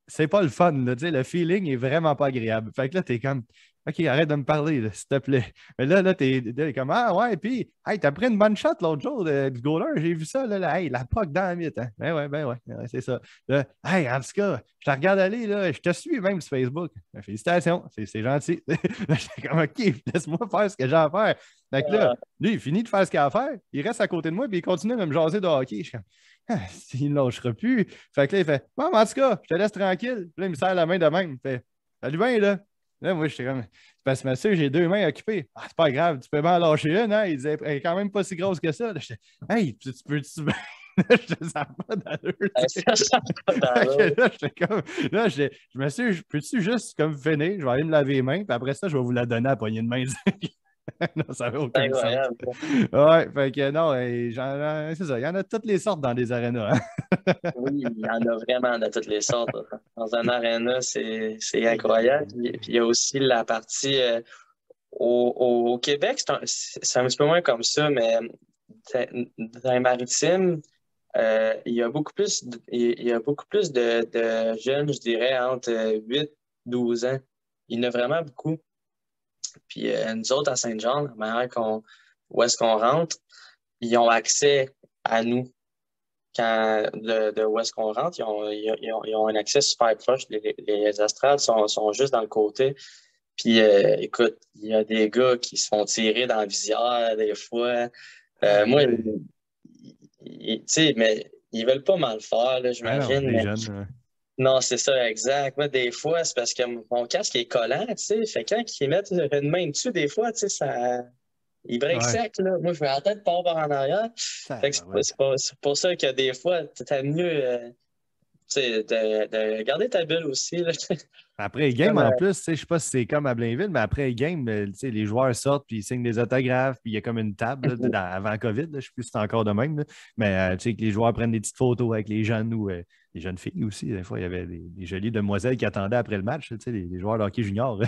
A: C'est pas le fun. Là, le feeling est vraiment pas agréable. Fait que là, t'es comme. OK, arrête de me parler, s'il te plaît. Mais là, t'es comme Ah ouais, puis hey, t'as pris une bonne shot l'autre jour du goaler, j'ai vu ça, là, hey, la POC dans la mythe. Hein? Ben ouais, c'est ça. Là, hey, en tout cas, je te regarde aller, là, je te suis même sur Facebook. Félicitations, c'est gentil. Là, j'étais comme OK, laisse-moi faire ce que j'ai à faire. Fait que là, lui, il finit de faire ce qu'il a à faire, il reste à côté de moi, puis il continue de me jaser de hockey. Je suis comme ah, il ne lâchera plus. Fait que là, il fait bon, en tout cas, je te laisse tranquille. Puis là, il me serre la main de même. Il fait salut bien, là. Là, moi, j'étais comme, parce que monsieur, j'ai deux mains occupées. Ah, c'est pas grave, tu peux m'en lâcher une, hein? Il disait, elle est quand même pas si grosse que ça. Là, j'étais, hey, tu peux-tu. Je ne sens pas d'allure.
B: Ça sent pas d'allure.
A: Là, j'étais comme, là, je me suis, peux-tu juste comme finir? Je vais aller me laver les mains, puis après ça, je vais vous la donner à la poignée de main. Non, ça n'avait
B: C'est
A: aucun sens.
B: incroyable.
A: Ouais, fait que non, c'est ça, il y en a toutes les sortes dans des arénas. Hein?
B: Oui, il y en a vraiment de toutes les sortes. Dans un aréna, c'est incroyable. Puis il y a aussi la partie au Québec, c'est un petit peu moins comme ça, mais dans les maritimes, il y a beaucoup plus il y a beaucoup plus de jeunes, je dirais, entre 8 et 12 ans. Il y en a vraiment beaucoup. Puis nous autres, à Saint-Jean, la manière où est-ce qu'on rentre, ils ont accès à nous. De où est-ce qu'on rentre, ils ont un accès super proche. Les estrades sont juste dans le côté. Puis, écoute, il y a des gars qui se font tirer dans la visière des fois. Moi, tu sais, mais ils veulent pas mal faire, là,
A: Ah non,
B: j'imagine.
A: les
B: Mais
A: jeunes.
B: non, c'est ça, exact. Moi, des fois, c'est parce que mon casque est collant, tu sais. Fait que quand ils mettent une main dessus, des fois, tu sais, il break
A: Ouais.
B: sec, là. Moi, je vais en tête part par en arrière.
A: Ça,
B: Fait que c'est pour ça que des fois, t'as mieux tu sais, de garder ta bulle aussi, là.
A: après les games, en plus, je ne sais pas si c'est comme à Blainville, mais après les games, les joueurs sortent puis ils signent des autographes, puis il y a comme une table là, avant COVID, je ne sais plus si c'est encore de même, là, mais que les joueurs prennent des petites photos avec les jeunes ou les jeunes filles aussi. Des fois, il y avait des jolies demoiselles qui attendaient après le match, les joueurs de hockey junior.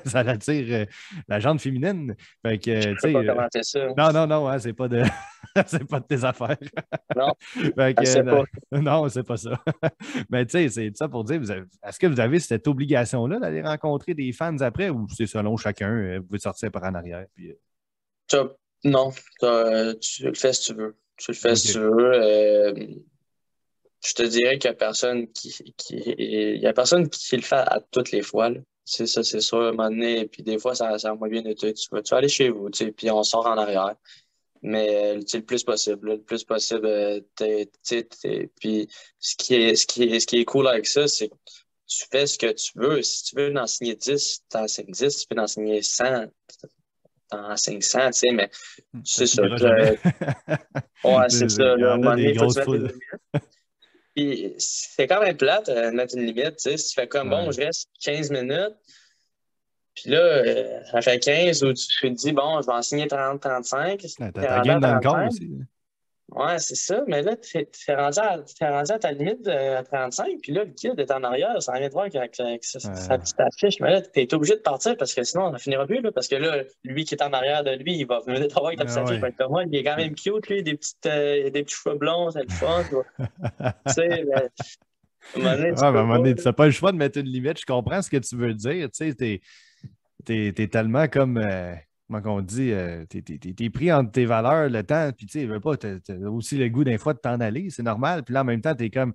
A: Ça attire la gente féminine. Fait que,
B: Je peux pas commenter ça.
A: non, hein, c'est pas de c'est pas de tes affaires.
B: Non,
A: Fait
B: je sais pas.
A: non, c'est pas ça. Mais tu sais, c'est ça pour dire, est-ce que vous avez cette obligation-là d'aller rencontrer des fans après ou c'est selon chacun, vous pouvez sortir par en arrière? Puis,
B: Non, tu le fais si tu veux. Tu le fais si
A: OK.
B: tu veux. Je te dirais qu'il y a personne il y a personne qui le fait à toutes les fois, là. C'est ça, c'est sûr, à un moment donné. Puis des fois, ça a moins bien été. Tu vas aller chez vous, tu sais, puis on sort en arrière. Mais tu sais, le plus possible, là, le plus possible. Puis ce qui est cool avec ça, c'est que tu fais ce que tu veux. Si tu veux en signer 10, t'en signes 10. Si tu veux en signer 100, t'en signes 100, tu sais, mais
A: Ça
B: c'est ça.
A: finira jamais.
B: Ouais, c'est ça.
A: Il y
B: Là, à un
A: en a
B: moment donné,
A: des
B: il faut que
A: grosses
B: tu mettes une
A: foules.
B: limite. Puis c'est quand même plate de mettre une limite. Tu sais, si tu fais comme, bon,
A: Ouais.
B: je reste 15 minutes, puis là, ça fait 15 où tu te dis, bon, je vais en signer 30, 35.
A: T'as
B: T'es
A: ta
B: rendu à
A: game dans le corps
B: 35.
A: aussi.
B: Ouais, c'est ça, mais là, t'es rendu à ta limite à 35, puis là, le kid est en arrière, ça vient de voir avec sa
A: Euh,
B: petite affiche, mais là, t'es obligé de partir parce que sinon, on ne finira plus, là, parce que là, lui qui est en arrière de lui, il va venir te voir avec ta petite
A: ah
B: affiche, il va
A: ouais.
B: être comme moi, il est quand même cute, lui, des petits cheveux blonds, c'est le fun, tu sais, là, à un moment donné,
A: Ouais,
B: tu
A: mais à un
B: peux
A: moment
B: pas,
A: donné,
B: là.
A: tu n'as pas le choix de mettre une limite. Je comprends ce que tu veux dire. Tu sais, t'es tellement comme, comment on dit, t'es pris entre tes valeurs, le temps, puis tu sais, veux pas, t'as aussi le goût d'un fois de t'en aller, c'est normal. Puis là, en même temps, t'es comme,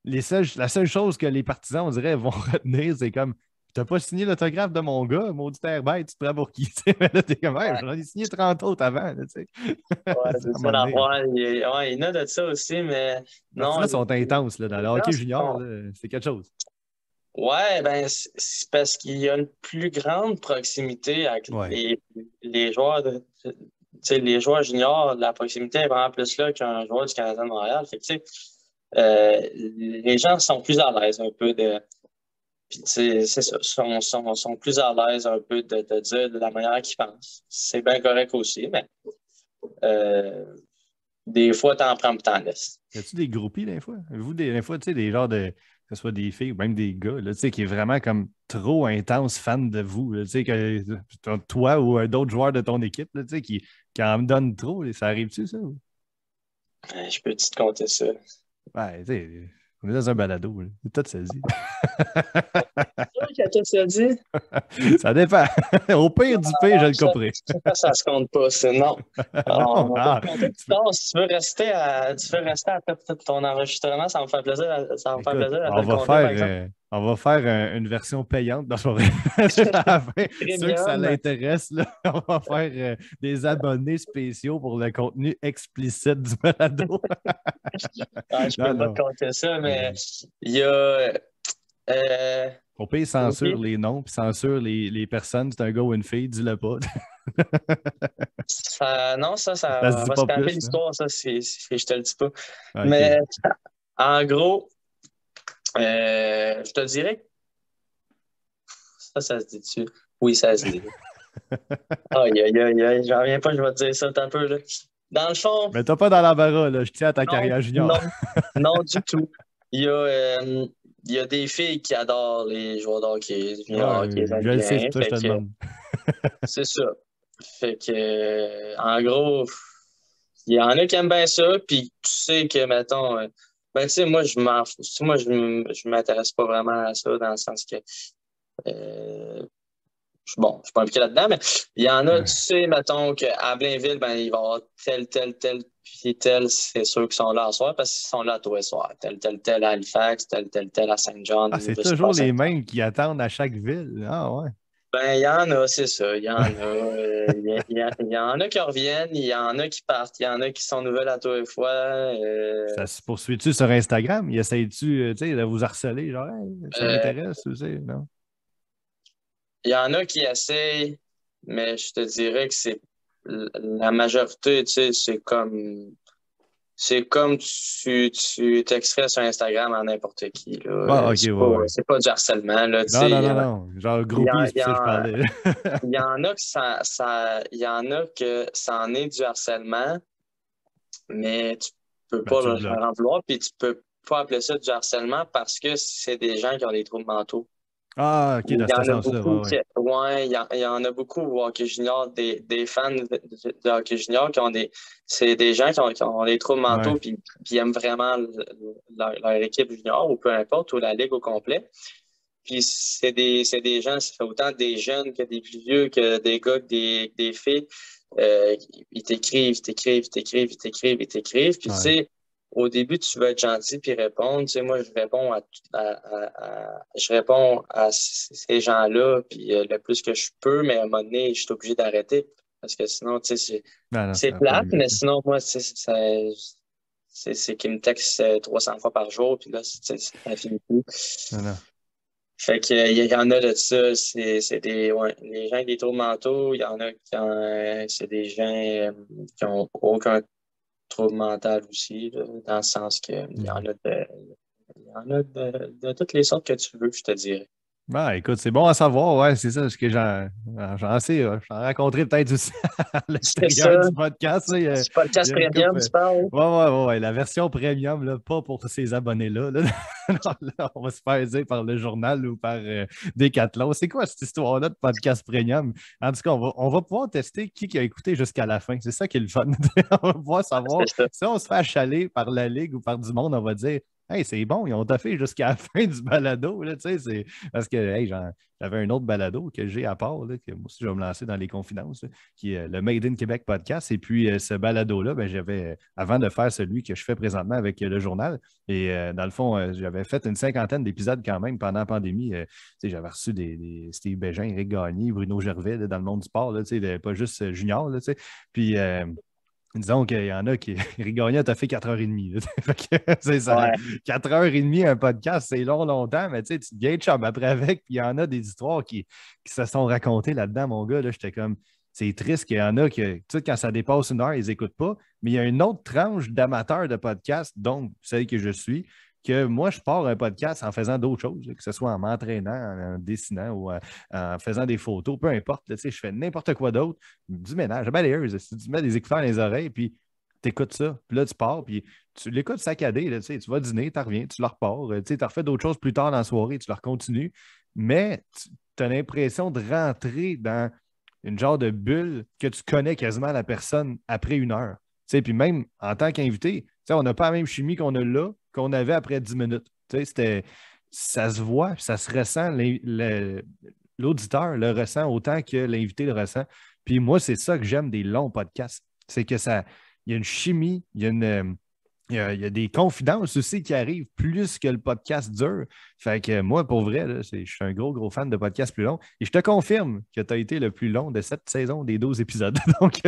A: la seule chose que les partisans, on dirait, vont retenir, c'est comme, t'as pas signé l'autographe de mon gars, maudit air bête, tu te prends pour qui? Tu sais, mais là, t'es comme, hey,
B: Ouais,
A: j'en ai signé 30 autres avant, là, tu sais.
B: ouais,
A: À
B: c'est
A: un
B: ça
A: moment donné,
B: l'affaire. Ouais, il y en a de ça aussi, mais
A: les
B: non,
A: partisans sont intenses, là, dans le
B: les gens
A: hockey junior,
B: sont.
A: là, c'est quelque chose.
B: Ouais, ben, c'est parce qu'il y a une plus grande proximité avec
A: Ouais.
B: les joueurs tu sais, les joueurs juniors, la proximité est vraiment plus là qu'un joueur du Canadien de Montréal. Fait que, tu sais, les gens sont plus à l'aise un peu de. Puis, tu sais, c'est ça, sont plus à l'aise un peu de dire de la manière qu'ils pensent. C'est bien correct aussi, mais euh, des fois, t'en prends pour t'en laisses.
A: Y a-tu des groupies des fois? Avez-vous des fois, tu sais, des genres de, que ce soit des filles ou même des gars, là, tu sais, qui est vraiment comme trop intense fan de vous, là, tu sais, que toi ou un autre joueur de ton équipe, là, tu sais, qui en donne trop, ça arrive-tu, ça?
B: Je peux te compter ça.
A: Ouais, tu sais, on est dans un balado, là. C'est tout saisi.
B: C'est vrai qu'à tout se dit.
A: Ça dépend. Au pire du pire, je
B: Non,
A: le couperai.
B: ça se compte pas, ça, non.
A: Non,
B: On peut
A: ah,
B: te compter plus tard. Si tu veux rester à ton enregistrement, ça me fait plaisir, ça me fait
A: écoute,
B: plaisir à te le compter, par exemple.
A: on va faire une version payante dans son à la fin. Ceux que ça
B: Premium.
A: l'intéresse, là, on va faire des abonnés spéciaux pour le contenu explicite du balado.
B: Ah, je
A: Non,
B: peux pas
A: non.
B: te compter ça, mais
A: Mais
B: il y a. Euh,
A: on paye censure
B: oui,
A: les noms, puis censure les personnes. C'est un gars ou une fille, dis-le pas.
B: non,
A: Ça se
B: ça
A: dit
B: va
A: pas
B: scraper
A: plus, non?
B: l'histoire, ça, je te le dis pas.
A: OK.
B: Mais en gros, je te dirais que ça se dit-tu? Oui, ça se dit. Aïe, aïe, aïe, aïe, j'en reviens pas, je vais te dire ça un peu, là. Dans le fond,
A: Mais t'as pas dans l'embarras, là. Je tiens à ta
B: non,
A: carrière junior.
B: non, non du tout. Il y a, euh, il y a des filles qui adorent les joueurs de hockey, juniors, qui
A: Ouais,
B: les aiment
A: je le sais, c'est
B: bien.
A: pour ça que je
B: Fait
A: te
B: que
A: demande.
B: c'est ça. Fait que, en gros, il y en a qui aiment bien ça, puis tu sais que, mettons, ben, tu sais, moi, je m'en fous. Tu sais, moi, je m'intéresse pas vraiment à ça, dans le sens que, euh, bon, je suis pas impliqué là-dedans, mais il y en a, tu
A: Ouais.
B: sais, mettons qu'à Blainville, ben, il va y avoir tel, puis tel, c'est ceux qui sont là à soir parce qu'ils sont là tous les soirs. Tel à Halifax, tel à Saint John,
A: Ah, c'est
B: je sais pas,
A: toujours les mêmes qui attendent à chaque ville. Ah, ouais.
B: ben, il y en a, c'est ça, il y en a. Il y en a qui reviennent, il y en a qui partent, il y en a qui sont nouvelles à tous les fois.
A: Ça se poursuit-tu sur Instagram? Il essaye-tu, tu sais, de vous harceler? Genre, hey, ça
B: Euh,
A: m'intéresse, tu sais, non?
B: il y en a qui essayent, mais je te dirais que c'est la majorité, tu sais, c'est comme tu t'extrais sur Instagram à n'importe qui, là.
A: Bon, ok, ouais, ouais.
B: C'est pas du harcèlement, là, tu
A: Non,
B: sais.
A: non, non, non. Genre,
B: Il y,
A: groupie,
B: en-
A: c'est
B: il y
A: pour ça que je
B: en
A: parlais.
B: il y en a que il y en a que ça en est du harcèlement, mais tu peux
A: Ben,
B: pas
A: tu le
B: leur
A: bloques.
B: en vouloir, puis tu peux pas appeler ça du harcèlement parce que c'est des gens qui ont des troubles mentaux.
A: Ah, ok,
B: Il
A: dans
B: y
A: ce
B: en a
A: sens-là,
B: beaucoup
A: ouais, ouais.
B: ouais, il y en a beaucoup au hockey junior, des fans de hockey junior qui ont c'est des gens qui ont des troubles
A: Ouais,
B: mentaux puis aiment vraiment leur équipe junior ou peu importe, ou la ligue au complet. Puis c'est des gens, ça fait autant des jeunes que des plus vieux, que des gars, que des filles. Ils t'écrivent, ils t'écrivent, ils t'écrivent, ils t'écrivent, ils t'écrivent. Puis tu
A: ouais.
B: sais, au début, tu veux être gentil puis répondre. Tu sais, moi, je réponds à ces gens-là, puis le plus que je peux, mais à un moment donné, je suis obligé d'arrêter. Parce que sinon, tu sais,
A: Non, non,
B: c'est
A: ça n'a pas de
B: plate,
A: but,
B: mais
A: là.
B: sinon, moi, tu sais, c'est qu'ils me textent 300 fois par jour, puis là, ça finit plus.
A: Non, non.
B: Fait que, il y en a de ça, c'est des, ouais, les gens avec des troubles mentaux, il y en a c'est des gens qui ont aucun trouble mental aussi, là, dans le sens que
A: Mhm.
B: il y en a de toutes les sortes que tu veux, je te dirais.
A: Ben, écoute, c'est bon à savoir, ouais, c'est ça, ce que j'en. J'en ai rencontré peut-être aussi à
B: C'est
A: l'extérieur
B: ça.
A: du podcast. Là,
B: C'est podcast
A: il y a une couple,
B: premium, tu parles?
A: ouais, la version premium, là, pas pour ces abonnés-là. Là. Non, là, on va se faire dire par le journal ou par Decathlon. C'est quoi cette histoire-là de podcast premium? En tout cas, on va pouvoir tester qui a écouté jusqu'à la fin. C'est ça qui est le fun. On va pouvoir savoir
B: C'est ça.
A: si on se fait achaler par la Ligue ou par du monde, on va dire hey, c'est bon, ils ont taffé jusqu'à la fin du balado. Là, parce que hey, j'avais un autre balado que j'ai à part, là, que moi aussi je vais me lancer dans les confidences, là, qui est le Made in Québec podcast. Et puis ce balado-là, ben, j'avais, avant de faire celui que je fais présentement avec le journal, et dans le fond, j'avais fait une cinquantaine d'épisodes quand même pendant la pandémie. J'avais reçu des Steve Bégin, Eric Gagné, Bruno Gervais là, dans le monde du sport, là, pas juste Junior. Là, puis disons qu'il y en a qui. Rigogna, t'as fait 4h30. C'est ça.
B: Ouais.
A: 4h30, un podcast, c'est longtemps, mais tu te viens de chum après avec, puis il y en a des histoires qui se sont racontées là-dedans, mon gars. Là, j'étais comme. C'est triste qu'il y en a que, tu sais, quand ça dépasse 1 heure, ils n'écoutent pas. Mais il y a une autre tranche d'amateurs de podcast, donc celle que je suis, que moi, je pars un podcast en faisant d'autres choses, que ce soit en m'entraînant, en dessinant ou en faisant des photos, peu importe. Là, je fais n'importe quoi d'autre, du ménage, balayeuse, tu mets des écouteurs dans les oreilles, puis tu écoutes ça. Puis là, tu pars, puis tu l'écoutes saccadé. Là, tu vas dîner, tu reviens, tu le repars. Tu refais d'autres choses plus tard dans la soirée, tu le continues. Mais tu as l'impression de rentrer dans une genre de bulle que tu connais quasiment la personne après 1 heure. Puis même en tant qu'invité, on n'a pas la même chimie qu'on a là qu'on avait après 10 minutes. Ça se voit, ça se ressent, l'auditeur le ressent autant que l'invité le ressent. Puis moi, c'est ça que j'aime des longs podcasts. C'est que il y a une chimie, il y a des confidences aussi qui arrivent plus que le podcast dure. Fait que moi, pour vrai, là, je suis un gros fan de podcasts plus longs. Et je te confirme que tu as été le plus long de cette saison des 12 épisodes. Donc,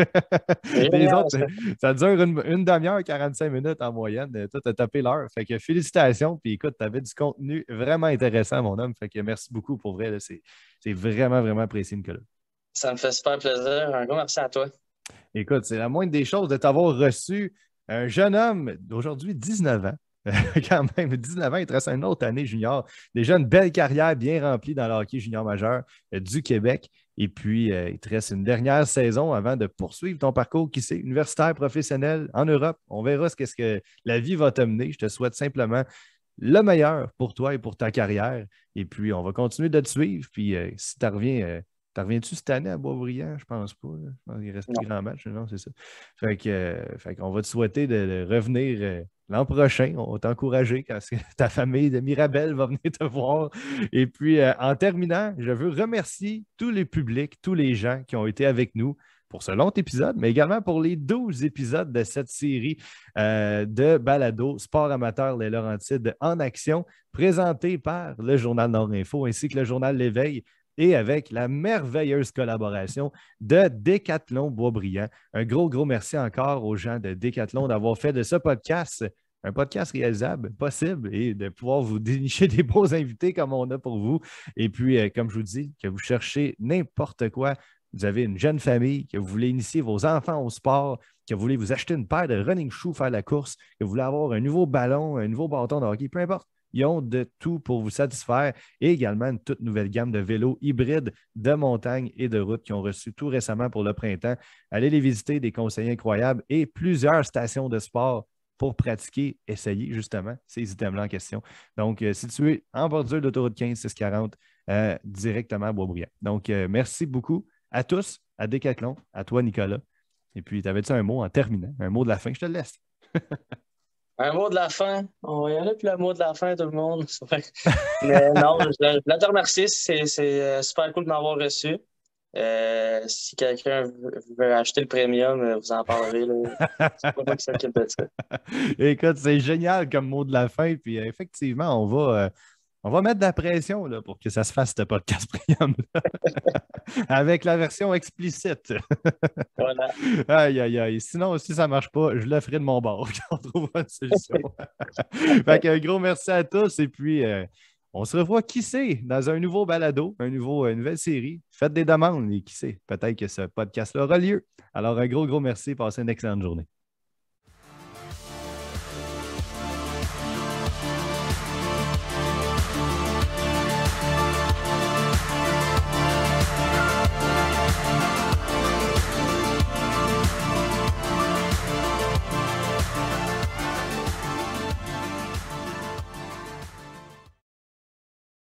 A: les autres, ça dure une demi-heure, 45 minutes en moyenne. Toi, tu as tapé l'heure. Fait que félicitations. Puis écoute, tu avais du contenu vraiment intéressant, mon homme. Fait que merci beaucoup pour vrai. C'est vraiment apprécié, Nicolas.
B: Ça me fait super plaisir. Un gros merci à toi.
A: Écoute, c'est la moindre des choses de t'avoir reçu. Un jeune homme d'aujourd'hui, 19 ans, quand même, 19 ans, il te reste une autre année junior. Déjà une belle carrière bien remplie dans le hockey junior majeur du Québec. Et puis, il te reste une dernière saison avant de poursuivre ton parcours, qui sait, universitaire, professionnel en Europe. On verra ce que la vie va te mener. Je te souhaite simplement le meilleur pour toi et pour ta carrière. Et puis, on va continuer de te suivre. Puis, si tu reviens... T'en reviens-tu cette année à Boisbriand? Je pense pas. Je pense qu'il reste plus grand match. Non, c'est ça. Fait qu'on va te souhaiter de revenir l'an prochain. On va t'encourager quand ta famille de Mirabel va venir te voir. Et puis, en terminant, je veux remercier tous les publics, tous les gens qui ont été avec nous pour ce long épisode, mais également pour les 12 épisodes de cette série de balado Sport amateur Les Laurentides en action, présenté par le Journal Nord-Info ainsi que le Journal L'Éveil, et avec la merveilleuse collaboration de Decathlon Boisbriand. Un gros merci encore aux gens de Decathlon d'avoir fait de ce podcast un podcast réalisable, possible, et de pouvoir vous dénicher des beaux invités comme on a pour vous. Et puis, comme je vous dis, que vous cherchez n'importe quoi, vous avez une jeune famille, que vous voulez initier vos enfants au sport, que vous voulez vous acheter une paire de running shoes, faire la course, que vous voulez avoir un nouveau ballon, un nouveau bâton de hockey, peu importe. Ils ont de tout pour vous satisfaire et également une toute nouvelle gamme de vélos hybrides de montagne et de route qui ont reçu tout récemment pour le printemps. Allez les visiter, des conseils incroyables et plusieurs stations de sport pour pratiquer, essayer justement ces items-là en question. Donc, situé en bordure de l'autoroute 15 640, directement à Boisbriand. Donc, merci beaucoup à tous, à Decathlon, à toi, Nicolas. Et puis, t'avais-tu un mot en terminant, un mot de la fin? Je te le laisse.
B: Un mot de la fin. On va y aller, puis le mot de la fin, tout le monde. Mais non, je voulais te remercier. C'est super cool de m'avoir reçu. Si quelqu'un veut acheter le premium, vous en parlerez. C'est pas moi qui s'occupe de ça.
A: Écoute, c'est génial comme mot de la fin. Puis effectivement, on va mettre de la pression là, pour que ça se fasse, ce podcast premium avec la version explicite.
B: Voilà.
A: Aïe. Sinon, si ça ne marche pas, je le ferai de mon bord. On trouvera une solution. Fait que, gros merci à tous. Et puis, on se revoit, qui sait, dans un nouveau balado, une nouvelle série. Faites des demandes et qui sait, peut-être que ce podcast-là aura lieu. Alors, un gros merci. Passez une excellente journée.